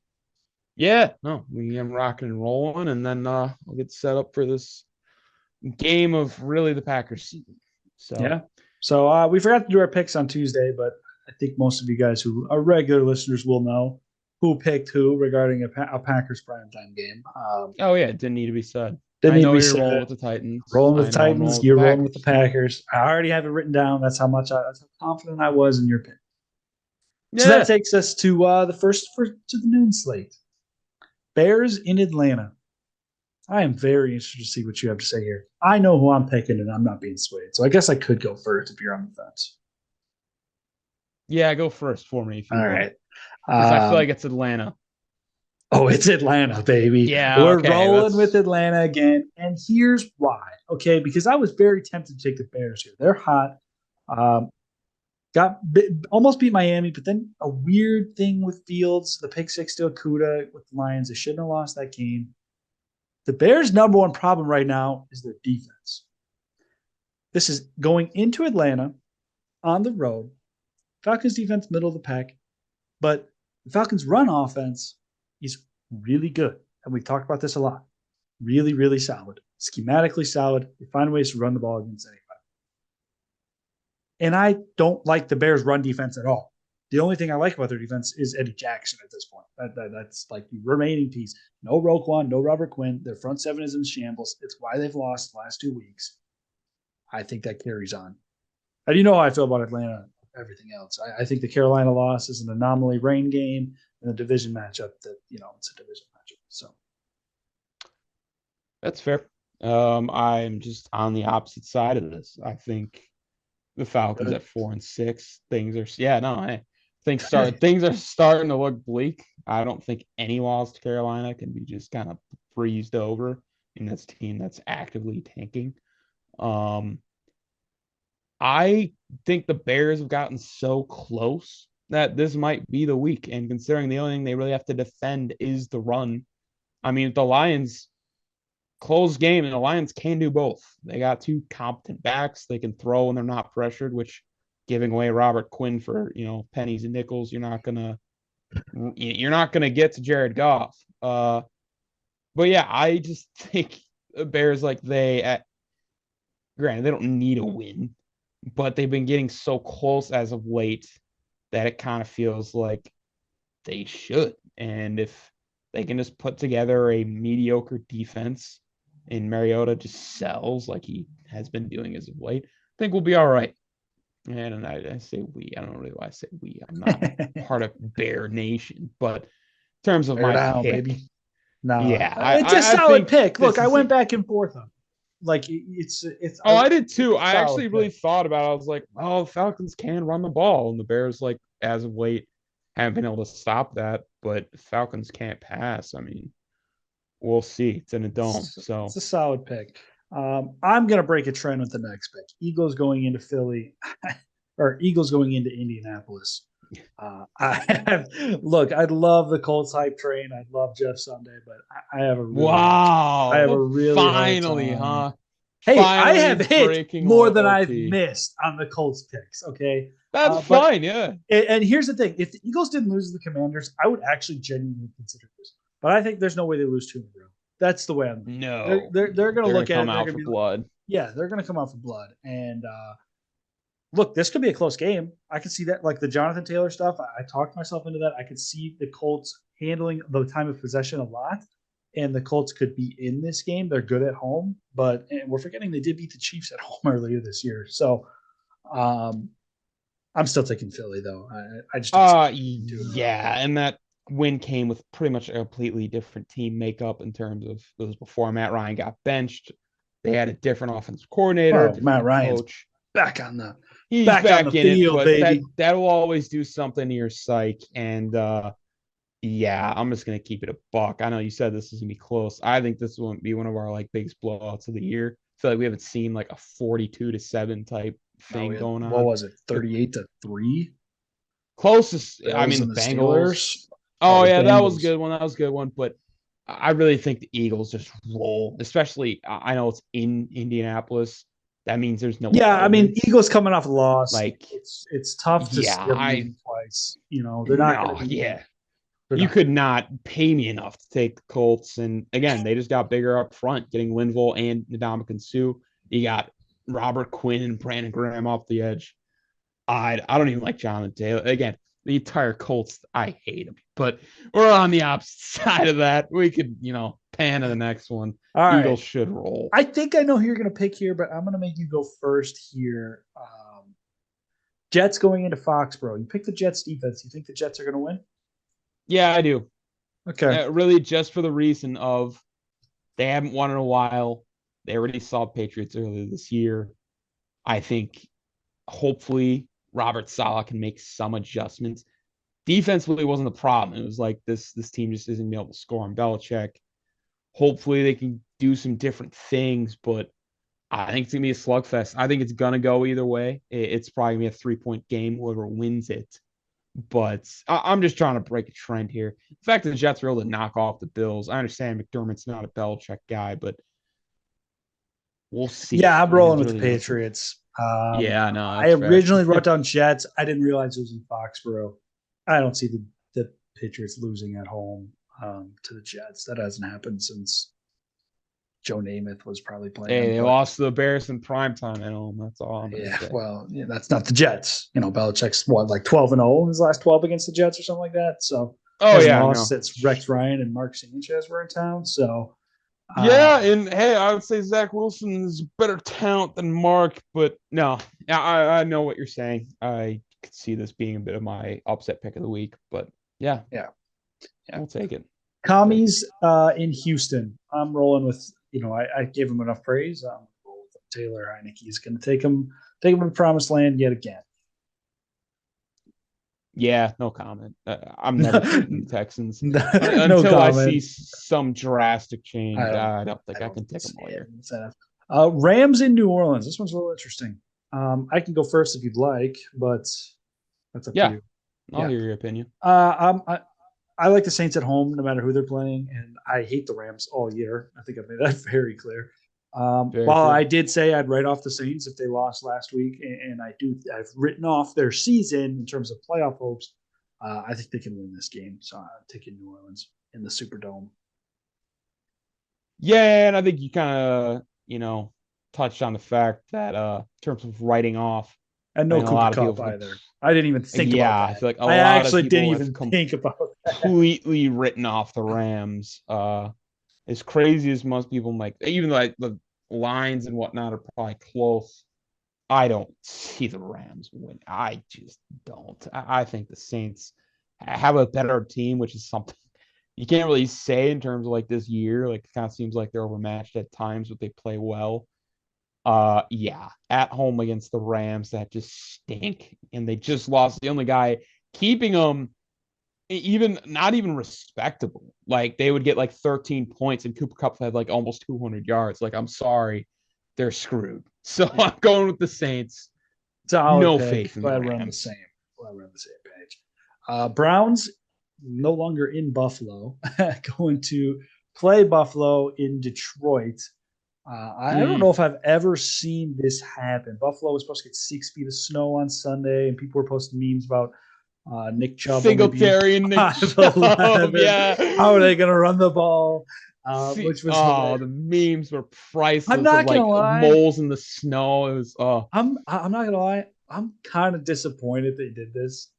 Yeah, no, we am rocking and rolling, and then we'll get set up for this game of really the Packers season. So Yeah. So we forgot to do our picks on Tuesday, but I think most of you guys who are regular listeners will know who picked who regarding a Packers primetime game. oh yeah, it didn't need to be said. Didn't I need to know be you're said. rolling with the Titans. Rolling with I the know I'm rolling Titans, with the you're rolling with the Packers. Packers. I already have it written down. That's that's how confident I was in your pick. So that Yeah. takes us to to the noon slate. Bears in Atlanta. I am very interested to see what you have to say here. I know who I'm picking, and I'm not being swayed. So I guess I could go first if you're on the fence. Yeah, go first for me if All you would. right. Because I feel Um, like it's Atlanta. Oh, it's Atlanta, baby. Yeah, We're okay. rolling with That's Atlanta again. And here's why. Okay, because I was very tempted to take the Bears here. They're hot. Um, almost beat Miami, but then a weird thing with Fields, the pick six to Okuda with the Lions. They shouldn't have lost that game. The Bears' number one problem right now is their defense. This is going into Atlanta on the road. Falcons defense, middle of the pack, but the Falcons' run offense is really good. And we've talked about this a lot. Really, really solid. Schematically solid. They find ways to run the ball against anybody. And I don't like the Bears' run defense at all. The only thing I like about their defense is Eddie Jackson at this point. That's like the remaining piece. No Roquan, no Robert Quinn. Their front seven is in shambles. It's why they've lost the last 2 weeks. I think that carries on. How do you know how I feel about Atlanta? Everything else. I think the Carolina loss is an anomaly rain game and a division matchup that, it's a division matchup. So that's fair. I'm just on the opposite side of this. I think the Falcons good. at 4-6. Things are yeah, no, I think things are starting to look bleak. I don't think any loss to Carolina can be just kind of breezed over in this team that's actively tanking. Um, I think the Bears have gotten so close that this might be the week. And considering the only thing they really have to defend is the run, I mean, the Lions close game, and the Lions can do both. They got two competent backs. They can throw when they're not pressured, which giving away Robert Quinn for, pennies and nickels, you're not gonna get to Jared Goff. But yeah, I just think the Bears, like, granted, they don't need a win, but they've been getting so close as of late that it kind of feels like they should. And if they can just put together a mediocre defense and Mariota just sells like he has been doing as of late, I think we'll be all right. And I say we. I don't know really why I say we. I'm not part of Bear Nation, but in terms of Bear my down, pick, baby. Nah, yeah, it's a I solid think pick. Look, this I is went it. back and forth on it. Like Oh, I did it's too. a I solid actually really pick. thought about it. I was like, oh, the Falcons can run the ball, and the Bears, like, as of late, haven't been able to stop that. But the Falcons can't pass. I mean, we'll see. It's in a dome, It's so a solid pick. I'm gonna break a trend with the next pick. Eagles going into Philly, or Eagles going into Indianapolis. Look. I love the Colts hype train. I love Jeff Sunday, but I have a really hard time. I have a wow, really hard finally, time. huh? Hey, I have Finally hit breaking more than I've loyalty. missed on the Colts picks. Okay, That's but fine, yeah. and here's the thing: if the Eagles didn't lose to the Commanders, I would actually genuinely consider this. But I think there's no way they lose 2 in a row. That's the way I'm looking at it. No, They're no, going to they're gonna look at come it. They're out going for to be like, blood. yeah, they're going to come out for blood. And look, this could be a close game. I can see that, like the Jonathan Taylor stuff. I talked myself into that. I could see the Colts handling the time of possession a lot, and the Colts could be in this game. They're good at home, but we're forgetting they did beat the Chiefs at home earlier this year. So um, I'm still taking Philly though. I just don't see them doing it. Yeah, and that win came with pretty much a completely different team makeup in terms of it was before Matt Ryan got benched. They had a different offensive coordinator, Well, different Matt head Ryan's coach. back on the He's back on the back in it, field, but that baby. that will always do something to your psyche. And yeah, I'm just gonna keep it a buck. I know you said this is gonna be close. I think this won't be one of our like biggest blowouts of the year. I feel like we haven't seen like a 42-7 type No, thing going what on. was it, 38-3? Closest, I Bills mean, the and the Bengals. Steelers. Oh, Oh the yeah, that was a Bengals. good one. That was a good one. But I really think the Eagles just roll. Especially, I know it's in Indianapolis. That means there's no Yeah, I mean, elements. Eagles coming off a loss. Like, It's tough to yeah, see them losing twice. They're not going to no, be. yeah. They're You not. could not pay me enough to take the Colts. And again, they just got bigger up front, getting Linville and Ndamukong Suh. You got Robert Quinn and Brandon Graham off the edge. I don't even like Jonathan Taylor. Again, the entire Colts, I hate him. But we're on the opposite side of that. We could, pan to the next one. All right. Eagles should roll. I think I know who you're going to pick here, but I'm going to make you go first here. Jets going into Foxborough. You pick the Jets defense. You think the Jets are going to win? Yeah, I do. Okay. Really, just for the reason of they haven't won in a while. They already saw Patriots earlier this year. I think hopefully Robert Saleh can make some adjustments. defensively wasn't the problem. It was like this team just isn't able to score on Belichick. Hopefully they can do some different things, but I think it's gonna be a slugfest. I think it's gonna go either way. It's probably gonna be a 3-point game, whoever wins it. But I'm just trying to break a trend here. The fact that the Jets were able to knock off the Bills, I understand McDermott's not a Belichick guy, but we'll see. Yeah, I'm Like rolling it's with the really Patriots. yeah, no, I that's fair. originally wrote down Jets. I didn't realize it was in Foxborough. I don't see the Patriots losing at home to the Jets. That hasn't happened since Joe Namath was probably Hey, playing. they But lost to the Bears in prime time at home. That's all I'm gonna yeah, say. well, yeah, that's not the Jets. Belichick's what, like 12-0 in his last 12 against the Jets or something like that. So Oh hasn't yeah, lost no. since Rex Ryan and Mark Sanchez were in town. So Yeah, um, and hey, I would say Zach Wilson is better talent than Mark, but no, I know what you're saying. I could see this being a bit of my upset pick of the week, but yeah, yeah, yeah. we'll take it. We'll take it. Commies in Houston. I'm rolling with, I gave him enough praise. I'm rolling with Taylor Heineke. He's going to take him to the promised land yet again. Yeah, no comment. I'm never taking the Texans No until I see comment. some drastic I change. don't. I don't I think I don't can take them see all it. year. Rams in New Orleans. This one's a little interesting. I can go first if you'd like, but that's up to Yeah, you. I'll Yeah. hear your opinion. I like the Saints at home no matter who they're playing, and I hate the Rams all year. I think I've made that very clear. Very While true. I did say I'd write off the Saints if they lost last week, and I've written off their season in terms of playoff hopes. I think they can win this game, so I'm taking New Orleans in the Superdome. Yeah, and I think you kind of, touched on the fact that in terms of writing off, And I no think a Cooper lot of Cup people have, either. I didn't even think about yeah, I that. feel like a I lot of actually didn't people have even think about that. completely written off the Rams. As crazy as most people might, even like the lines and whatnot are probably close. I don't see the Rams win. I just don't. I think the Saints have a better team, which is something you can't really say in terms of like this year. Like it kind of seems like they're overmatched at times, but they play well. Yeah, at home against the Rams that just stink, and they just lost the only guy keeping them even not even respectable. Like they would get like 13 points, and Cooper Cup had like almost 200 yards. Like I'm sorry, they're screwed. So Yeah, I'm going with the Saints. solid No pick. faith in the Glad we're on the Rams. same. Glad we're on the same page. Browns no longer in Buffalo, going to play Buffalo in Detroit. I don't Mm. know if I've ever seen this happen. Buffalo was supposed to get 6 feet of snow on Sunday, and people were posting memes about Nick Chubb only being Singletary and Nick Chubb. 5'11". How are Yeah. they going to run the ball? See, Which was oh, hilarious. the memes were I'm priceless of not gonna like lie. moles in the snow. It was I'm not gonna lie. I'm kind of disappointed they did this.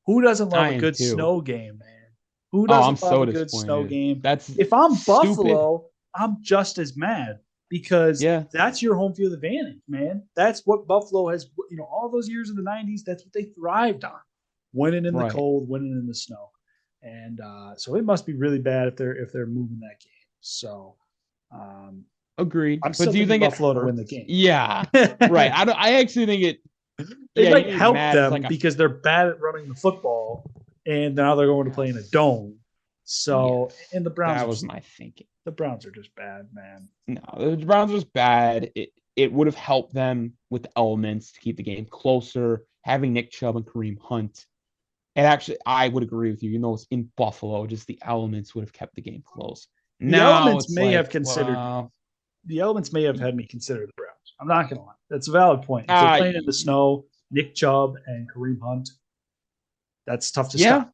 Who doesn't love I a am good too. snow game, man? Who Oh, I'm doesn't love so a good snow disappointed. game? That's If I'm stupid. Buffalo, I'm just as mad because Yeah, that's your home field advantage, man. That's what Buffalo has, all those years in the 90s, that's what they thrived on. Winning in the right. cold, winning in the snow. And so it must be really bad if they're moving that game. So Agreed. I'm But still do you picking think it Buffalo to win the hurts? game. Yeah. Right. I don't I actually think it It yeah, you might can be help mad. It's them like a because they're bad at running the football, and now they're going to play in a yes. dome. So, Yes. and the Browns That are was just my thinking. bad, man. No, the Browns was bad. It would have helped them with the elements to keep the game closer, having Nick Chubb and Kareem Hunt. And actually, I would agree with you. You know, it's in Buffalo, just the elements would have kept the game close. The Now elements it's may have like, considered well, the elements may have had me consider the Browns. I'm not gonna lie. That's a valid point. If they're playing in the snow, Nick Chubb and Kareem Hunt, that's tough to yeah, stop.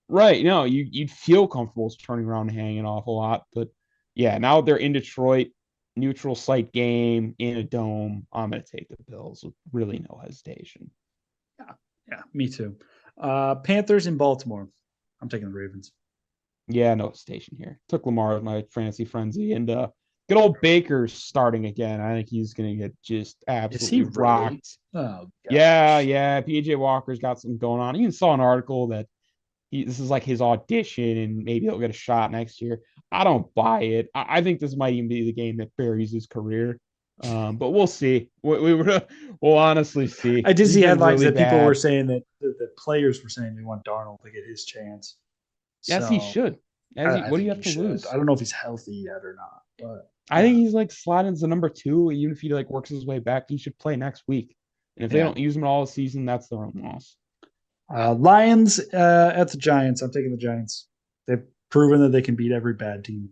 right. No, you'd feel comfortable turning around and hanging off a lot, but yeah, now they're in Detroit, neutral site game in a dome. I'm gonna take the Bills with really no hesitation. Yeah, yeah, me too. Panthers in Baltimore. I'm taking the Ravens. Yeah, no hesitation here. Took Lamar with my fantasy frenzy, and good old Baker's starting again. I think he's gonna get just Is he absolutely really? rocked. Oh Yeah, gosh. yeah. PJ Walker's got something going on. I even saw an article that this is like his audition and maybe he'll get a shot next year. I don't buy it. I think this might even be the game that buries his career. But we'll see. We'll honestly see. I did He's see been headlines really that people were bad. saying that the players were saying they want Darnold to get his chance. As he So should. I What do you think have he to should. I lose? don't know if he's healthy yet or not, but I think he's like sliding as the number two. Even if he like works his way back, he should play next week. And if they yeah. don't use him at all this season, that's their own loss. Lions at the Giants. I'm taking the Giants. They've proven that they can beat every bad team.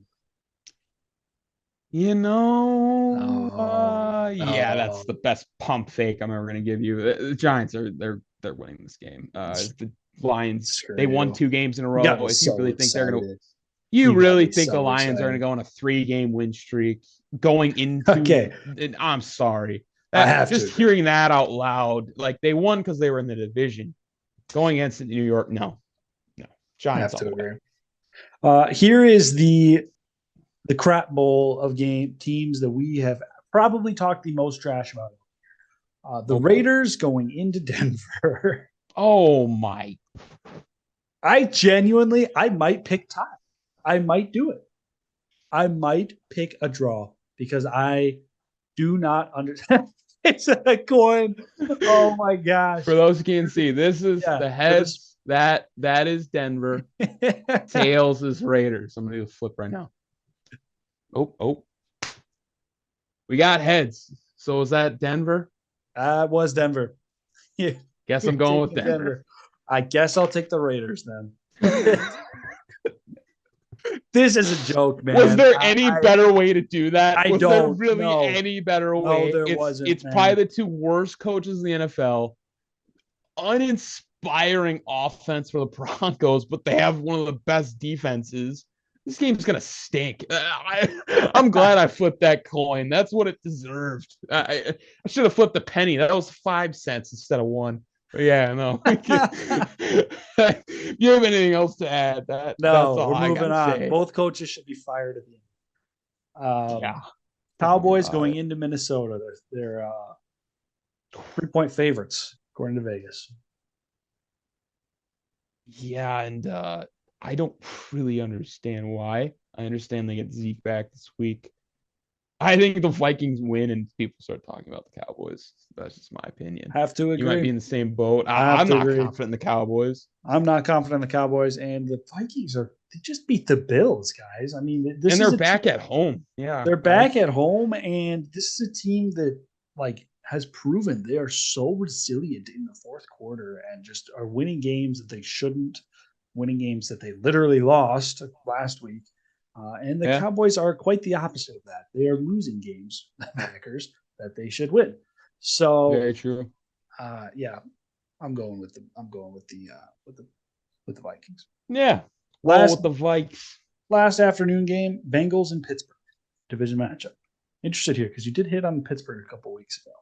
Yeah, Oh, that's the best pump fake I'm ever gonna give you. The Giants are they're winning this game. The Lions, screw they won you. 2 games in a You got me row. If you so really think they're gonna, excited. you You got really me think the so Lions are gonna excited. go on a 3-game win streak going into? Okay, I'm sorry. I have to Just agree. hearing that out loud, like they won because they were in the division. Going against New York, no, I Giants have all to the way. agree. Here is the crap bowl of game teams that we have probably talked the most trash about. The Oh boy. Raiders going into Denver. Oh my. I might pick tie. I might do it. I might pick a draw because I do not understand. It's a coin. Oh my For gosh. those who can't see, this is Yeah. the heads. That is Denver. Tails is Raiders. I'm gonna do a flip right now. Oh. We got heads. So is that Denver? That was Denver. You're Guess I'm going with taking Denver. Denver. I guess I'll take the Raiders then. This is a joke, Was man. there any better way to do that? I Was there don't really know. any better No, way? there It's wasn't, it's probably man. the two worst coaches in the NFL. Uninspiring offense for the Broncos, but they have one of the best defenses. This game's gonna stink. I'm glad I flipped that coin. That's what it deserved. I should have flipped a penny. That was 5 cents instead of one. But yeah, no. You have anything else to add? That's No, all we're I moving gotta on. say. Both coaches should be fired at the end. Yeah, tell me Cowboys about going it. into Minnesota. They're 3-point favorites according to Vegas. Yeah, and I don't really understand why. I understand they get Zeke back this week. I think the Vikings win and people start talking about the Cowboys. That's just my opinion. Have to You might be agree. in the same boat. I have I'm to not agree. confident in the Cowboys. I'm not confident in the Cowboys and the Vikings they just beat the Bills, guys. I mean, And this they're is a team. back at home. Yeah, They're right. back at home, and this is a team that like has proven they are so resilient in the fourth quarter and just are winning games that they shouldn't, winning games that they literally lost last week. And the Yeah, Cowboys are quite the opposite of that. They are losing games, the Packers, that they should win. So, very true. yeah, I'm going with the Vikings. Yeah, roll Last with the Vikes. last afternoon game, Bengals and Pittsburgh division matchup. Interested here because you did hit on Pittsburgh a couple weeks ago.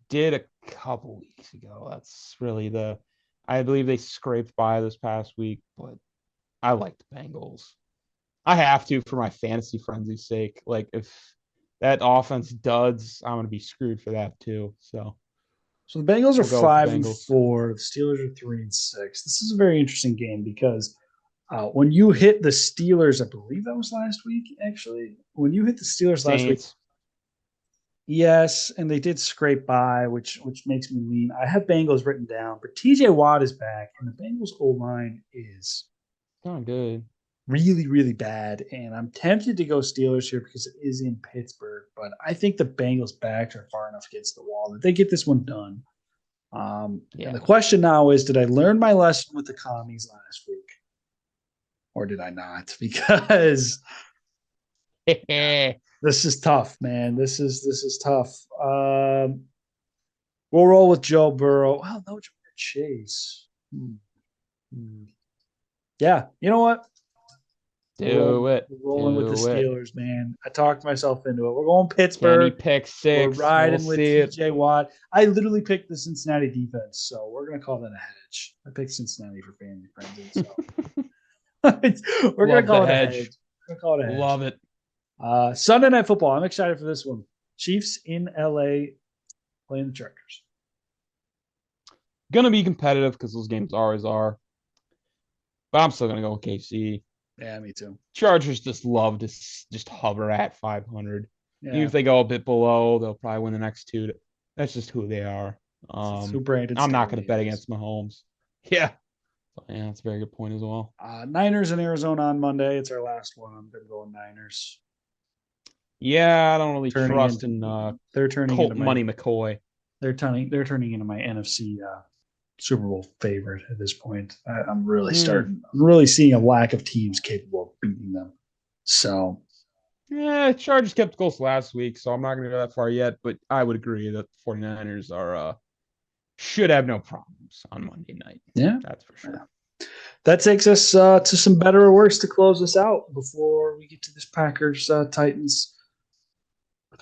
Did a couple weeks ago. That's really I believe they scraped by this past week, but I like the Bengals. I have to for my fantasy frenzy's sake. Like if that offense duds, I'm gonna be screwed for that too. So So the Bengals are we'll go with the 5 and Bengals. 4. The Steelers are 3 and 6. This is a very interesting game because when you hit the Steelers, I believe that was last week. Actually, when you hit the Steelers last week, Saints. yes, and they did scrape by, which makes me lean. I have Bengals written down, but TJ Watt is back, and the Bengals O line is Not good. really, really bad. And I'm tempted to go Steelers here because it is in Pittsburgh, but I think the Bengals backs are far enough against the wall that they get this one done. And the Yeah. question now is, did I learn my lesson with the commies last week? Or did I not? Because this is tough, man. This is tough. We'll roll with Joe Burrow. Well, no, Jamar Chase. Yeah, you know what? Do it. We're rolling with the Do it. Steelers, man. I talked myself into it. We're going Kenny Pittsburgh. pick We're six. We'll riding with see it. TJ Watt. I literally picked the Cincinnati defense, so we're gonna call that a hedge. I picked Cincinnati for family friends, so we're gonna Love the call it a hedge. hedge. We're gonna call it a hedge. Love it. Sunday Night Football. I'm excited for this one. Chiefs in LA playing the Chargers. Gonna be competitive because those games always are. But I'm still gonna go with KC. Yeah, me too. Chargers just love to just hover at 500. Even Yeah. if they go a bit below, they'll probably win the next two. That's just who they are. It's who Brandon I'm not going Staley to bet is. against Mahomes. Yeah. Yeah, that's a very good point as well. Niners in Arizona on Monday. It's our last one. I'm going to go Niners. Yeah, I don't really Turning trust into in they're turning into Colt my Money McCoy. they're turning into my NFC Super Bowl favorite at this point. I'm really Hmm. I'm really seeing a lack of teams capable of beating them. So Yeah, Chargers kept close last week, so I'm not going to go that far yet, but I would agree that the 49ers are should have no problems on Monday night. yeah, That's for yeah. sure. That takes us to some better or worse to close us out before we get to this Packers Titans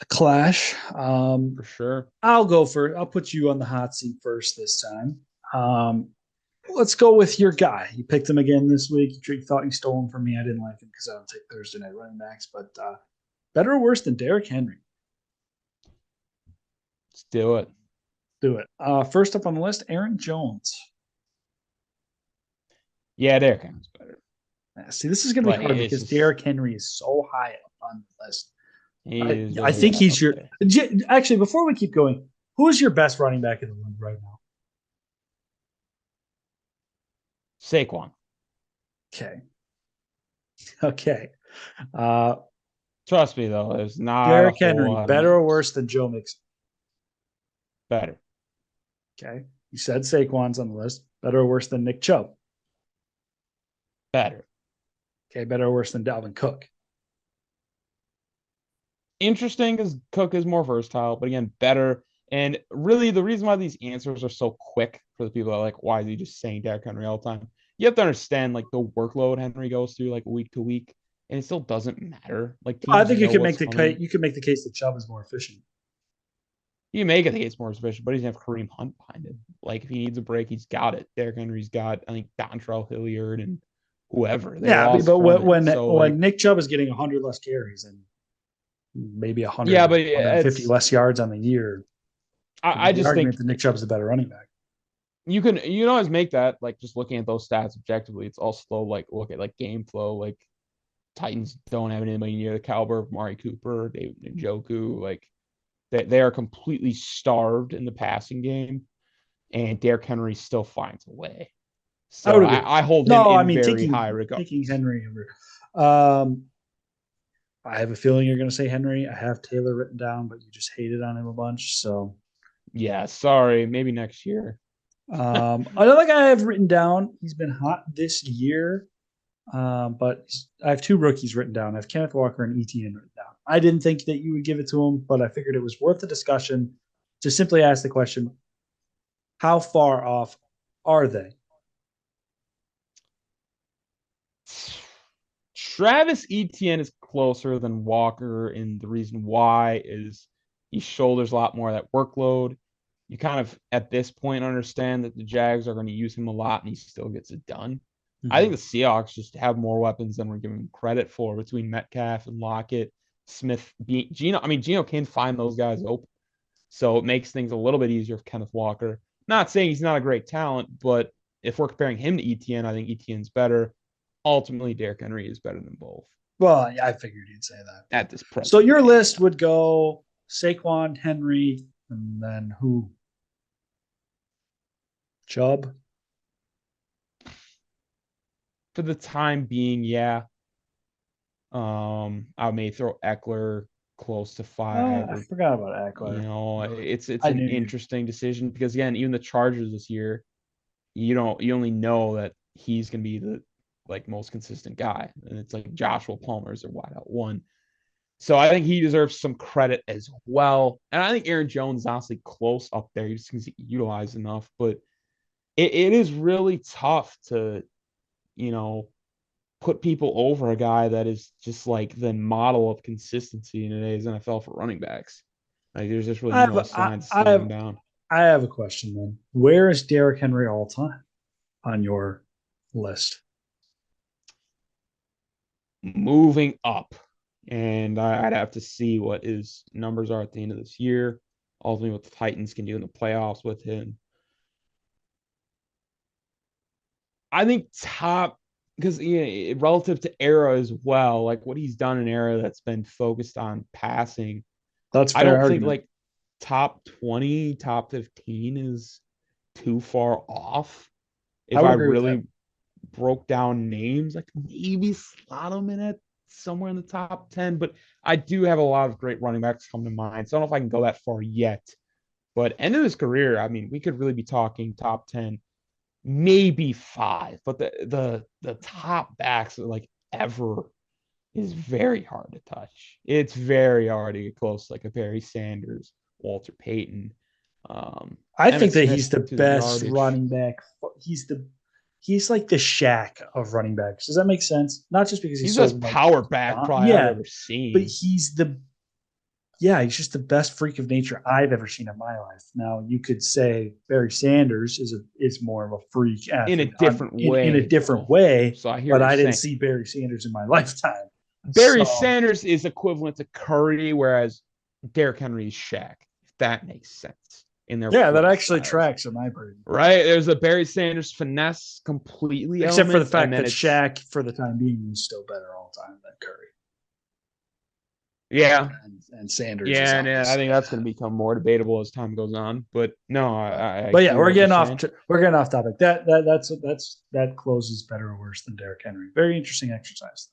clash. For sure. I'll go for. I'll put you on the hot seat first this time. Um, let's go with your guy. You picked him again this week. You thought you stole him from me. I didn't like him because I don't take Thursday night running backs. But better or worse than Derrick Henry? Let's do it. Do it. First up on the list, Aaron Jones. Yeah, Derrick Henry's better. See, this is going to be Like hard it's because just Derrick Henry is so high up on the list. he I, is I very think high he's up your. there. Actually, before we keep going, who is your best running back in the league right now? Saquon. Okay. Okay. Uh, Trust me though, there's not a Derrick whole Henry, lot of better or names. worse than Joe Mixon? Better. Okay. You said Saquon's on the list. Better or worse than Nick Chubb? Better. Okay. Better or worse than Dalvin Cook? Interesting because Cook is more versatile, but again, better. And really, the reason why these answers are so quick for the people that are like, why is he just saying Derrick Henry all the time? You have to understand like the workload Henry goes through like week to week, and it still doesn't matter. Like I teams think you know can what's make the coming. you can make the case that Chubb is more efficient. You make it think it's more efficient, but he doesn't have Kareem Hunt behind him. Like if he needs a break, he's got it. Derrick Henry's got, I think, Dontrell Hilliard and whoever. They Yeah, lost but Foreman. So when like, Nick Chubb is getting 100 less carries and maybe yeah, but 150 it's less yards on the year, you can I make the just argument think that Nick Chubb is the better running back. you can always make that like just looking at those stats objectively. It's also like look at like game flow. Like Titans don't have anybody near the caliber of Mari Cooper, David Njoku. Like they are completely starved in the passing game, and Derrick Henry still finds a way. I So would agree. I hold him No, I in mean very high taking regards. Henry over. I have a feeling you're going to say Henry. I have Taylor written down, but you just hated on him a bunch. So Yeah, sorry. Maybe next year. another guy I have written down. He's been hot this year, but I have two rookies written down. I have Kenneth Walker and ETN written down. I didn't think that you would give it to him, but I figured it was worth the discussion to simply ask the question: how far off are they? Travis Etienne is closer than Walker, and the reason why is he shoulders a lot more of that workload. You kind of at this point understand that the Jags are going to use him a lot, and he still gets it done. I think Mm-hmm. the Seahawks just have more weapons than we're giving them credit for between Metcalf and Lockett, Smith, Gino. I mean, Gino can find those guys open, so it makes things a little bit easier for Kenneth Walker. Not saying he's not a great talent, but if we're comparing him to Etienne, I think Etienne's better. Ultimately, Derrick Henry is better than both Well, I figured you'd say that. at this So present your day. list would go Saquon, Henry, and then who? Chubb. For the time being, yeah. I may throw Eckler close to five, I or forgot about Eckler. it's I an knew you. interesting decision because again, even the Chargers this year, you only know that he's gonna be the like most consistent guy, and it's like Joshua Palmer's a wide out one. So I think he deserves some credit as well. And I think Aaron Jones is honestly close up there. He just doesn't get utilized enough. But it is really tough to, you know, put people over a guy that is just like the model of consistency in today's NFL for running backs. Like there's just really I have no I, sign I slowing him have down. I have a question then. Where is Derrick Henry all time on your list? Moving up. And I'd have to see what his numbers are at the end of this year. Ultimately, what the Titans can do in the playoffs with him. I think top because relative to era as well, like what he's done in era that's been focused on passing, That's a I fair don't think argument. like top 20, top 15 is too far off. I If would I agree with that. really broke down names, like maybe slot him in it somewhere in the top 10, but I do have a lot of great running backs come to mind. So I don't know if I can go that far yet. But end of his career, I mean, we could really be talking top 10, maybe five. But the top backs like ever is very hard to touch. It's very hard to get close, like a Barry Sanders, Walter Payton, I think Emmett that Smith he's the to the best yardage. running back. He's like the Shaq of running backs. Does that make sense? Not just because he's He's the so best like power back probably I've yeah, ever but seen. he's just the best freak of nature I've ever seen in my life. Now you could say Barry Sanders is more of a freak In a athlete different in a way, different though. way, So I hear but what you're I didn't saying. see Barry Sanders in my lifetime. Barry So Sanders is equivalent to Curry, whereas Derrick Henry is Shaq, if that makes sense in their yeah, that play actually styles. tracks in my brain. Right? There's a Barry Sanders finesse completely Except for the element, and fact then that it's Shaq, for the time being, is still better all time than Curry. yeah, And Sanders is yeah, and I obviously think that's going ahead. to become more debatable as time goes on. But no, I But yeah, hear what you're saying. we're getting off topic. That closes better or worse than Derrick Henry. Very interesting exercise.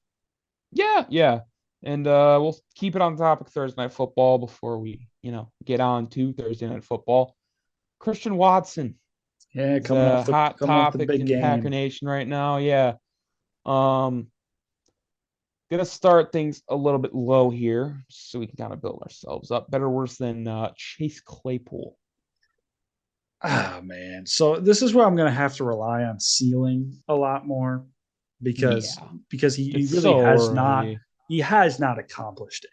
Yeah, yeah. And we'll keep it on topic Thursday night football before we, get on to Thursday night football. Christian Watson Yeah, is a hot coming off the topic big in Packer game. Nation right now. Yeah. Um, gonna start things a little bit low here so we can kind of build ourselves up. Better worse than Chase Claypool. Ah man. So this is where I'm gonna have to rely on ceiling a lot more because Yeah. he It's really so has early. not accomplished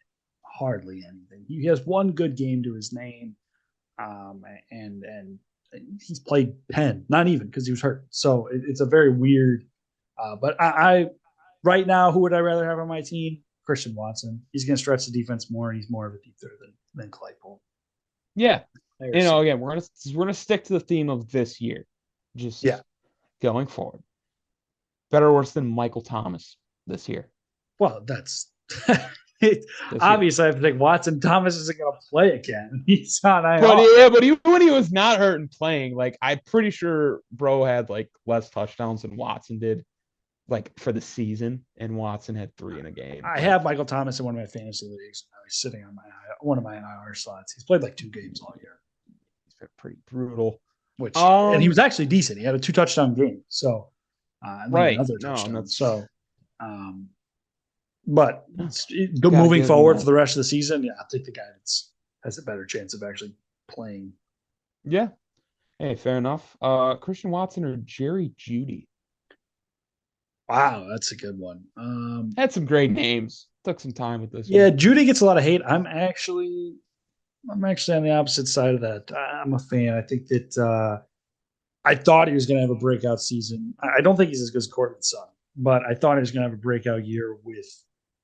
hardly anything. He has one good game to his name, um, and he's played 10, not even because he was hurt. So it's a very weird. But I right now, who would I rather have on my team? Christian Watson. He's going to stretch the defense more, and he's more of a deep threat than Claypool. Yeah. There's Again, we're gonna stick to the theme of this year, yeah. just going forward. Better or worse than Michael Thomas this year. Well, that's it, This year. obviously. I have to think Watson Thomas isn't going to play again. He's on But IR. yeah, but even when he was not hurt and playing, like I'm pretty sure Bro had like less touchdowns than Watson did, like for the season, and Watson had three in a game. I Like have Michael Thomas in one of my fantasy leagues. Now he's sitting on one of my IR slots. He's played like 2 games all year, he's been pretty brutal. and he was Um, actually decent. He had a 2 touchdown game, so and then right. another No, and touchdown. that's So, um, but yeah, gotta moving give him forward that. for the rest of the season, yeah, I'll take the guy that has a better chance of actually playing. Yeah. Hey, fair enough. Christian Watson or Jerry Judy Wow, that's a good one. had some great names. Took some time with this Yeah, one. Judy gets a lot of hate. I'm actually on the opposite side of that. I'm a fan. I think that I thought he was going to have a breakout season. I don't think he's as good as Cortland's son, but I thought he was going to have a breakout year with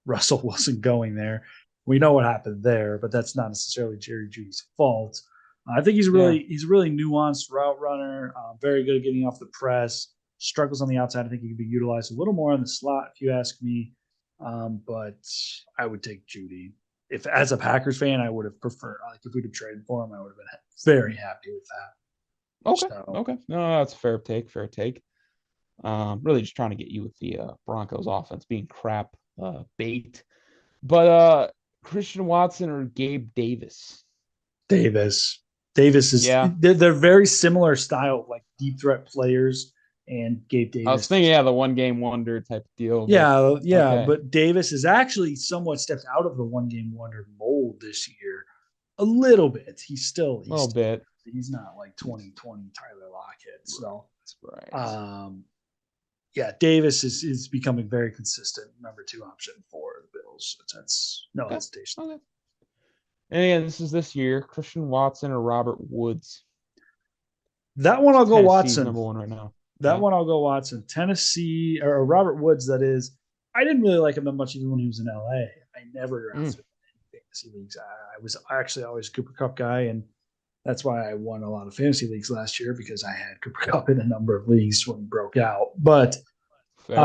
Russell Wilson going there. We know what happened there, but that's not necessarily Jerry Judy's fault. I think Yeah. he's a really nuanced route runner, very good at getting off the press. Struggles on the outside. I think he could be utilized a little more in the slot, if you ask me. But I would take Judy. If as a Packers fan, I would have preferred. Like if we'd have traded for him, I would have been very happy with that. Okay. So Okay. No, that's a fair take. Fair take. Really just trying to get you with the Broncos offense being crap bait. But Christian Watson or Gabe Davis? Davis. Davis is Yeah. they're very similar style, like deep threat players. And Gabe I was Davis thinking, is yeah, the one game wonder type of deal, but yeah, yeah. okay. But Davis is actually somewhat stepped out of the one game wonder mold this year. A little bit. A little bit. He's not like 2020 Tyler Lockett. So Right. um yeah, Davis is becoming very consistent number 2 option for the Bills. That's no Okay. hesitation. Okay. And again, this is this year. Christian Watson or Robert Woods? That one I'll go Tennessee's Watson. number one right now. That Yeah. one I'll go Watson. Tennessee or Robert Woods. That is. I didn't really like him that much even when he was in LA. I never Mm. drafted him in fantasy leagues. I was actually always a Cooper Cup guy, and that's why I won a lot of fantasy leagues last year because I had Cooper Cup in a number of leagues when he broke out. But Fair.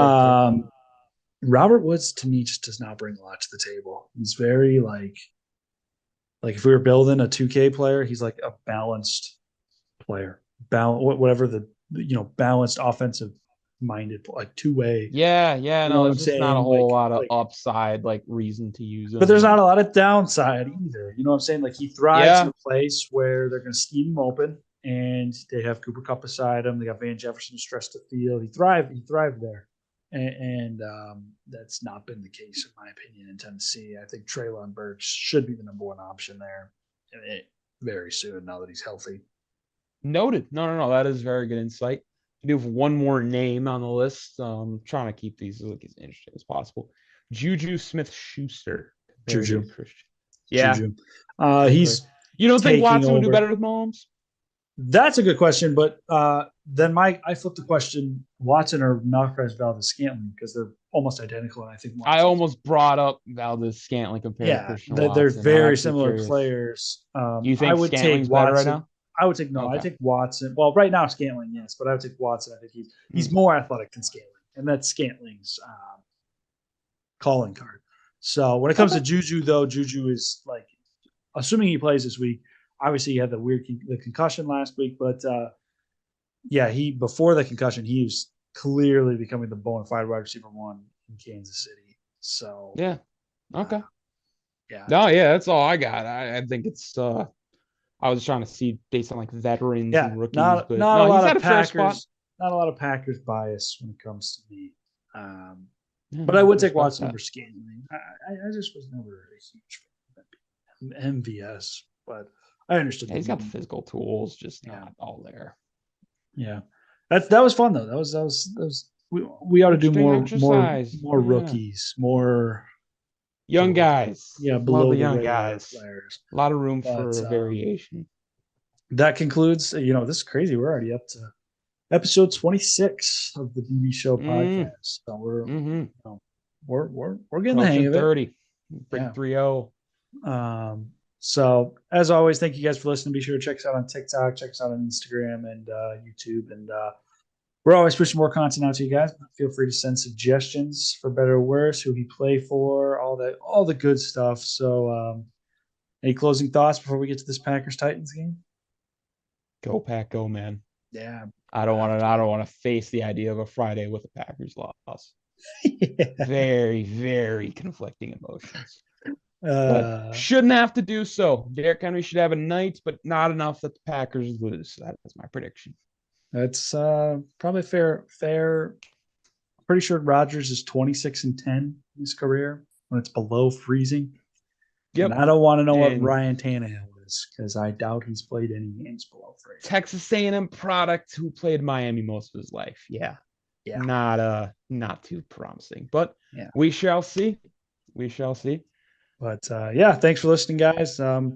Robert Woods to me just does not bring a lot to the table. He's very like if we were building a 2K player, he's like a balanced player, whatever the balanced offensive minded, like two-way. Yeah, You know no, what there's I'm just not a saying? whole lot of upside, like reason to use But there's him. not a lot of downside either. You know what I'm saying? Like he thrives in Yeah, a place where they're going to scheme him open, and they have Cooper Cup beside him. They got Van Jefferson to stretch the field. He thrived. He thrived there, and that's not been the case in my opinion in Tennessee. I think Treylon Burks should be the number one option there very soon now that he's healthy. noted. No. That is very good insight. I do have one more name on the list. Trying to keep these like as interesting as possible. Juju Smith-Schuster compared Juju, to Christian. Yeah, Juju. fair. He's You don't think taking Watson would do over. better with Mahomes? That's a good question, but then I flipped the question: Watson or Marquez Valdez-Scantling, because they're almost identical, and I think I Watson. almost brought up Valdez-Scantling compared to Yeah, Christian they're Watson. I'm very actually similar curious. players. You I think would take Scantling's better right Watson. now? I would take no. I Okay. take Watson. Well, right now Scantling, yes, but I would take Watson. I think he's Hmm. more athletic than Scantling, and that's Scantling's calling card. So when it comes to Okay. Juju, though, Juju is like, assuming he plays this week. Obviously, he had the concussion last week, but yeah, he before the concussion, he was clearly becoming the bona fide wide receiver one in Kansas City. So Yeah. Okay. yeah, No, yeah, that's all I got. I think it's I was trying to see based on like veterans yeah, and rookies, not but not a no, he's lot at of a fair spot. Packers, not a lot of Packers bias when it comes to me. Um, Yeah, but I would take respect Watson over that. Scantling. I just was never a huge fan of MVS, but I understood Yeah, the he's got the need. physical tools, just Yeah, not all there. yeah, that was fun though. That was we ought to do Interesting exercise. more Yeah. rookies, more Young guys. Love below the the young radar guys. players. A lot of room But for variation. that concludes. This is crazy. We're already up to episode 26 of the BB-Scho Mm, podcast. So we're mm-hmm. we're getting the hang Approaching of it. 30. Break Yeah. 3-0. So as always, thank you guys for listening. Be sure to check us out on TikTok, check us out on Instagram and YouTube, and we're always pushing more content out to you guys. Feel free to send suggestions for better or worse, who he play for, all the good stuff. So, any closing thoughts before we get to this Packers Titans game? Go Pack, go, man. Yeah, I don't want to face the idea of a Friday with a Packers loss. yeah. Very, very conflicting emotions. But Uh, shouldn't have to do so. Derrick Henry should have a night, but not enough that the Packers lose. That is my prediction. that's probably fair. Fair. Pretty sure Rodgers is 26-10 in his career when it's below freezing. Yep. And I don't want to know what And Ryan Tannehill is because I doubt he's played any games below freezing. Texas A&M product who played Miami most of his life. Yeah. Not too promising, but yeah. We shall see. We shall see. But yeah, thanks for listening, guys. We'll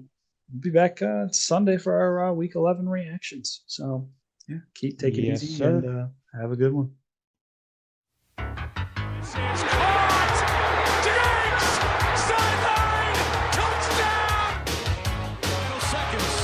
be back Sunday for our Week 11 reactions. So yeah, take it Yes, easy sir. and have a good one. Seconds.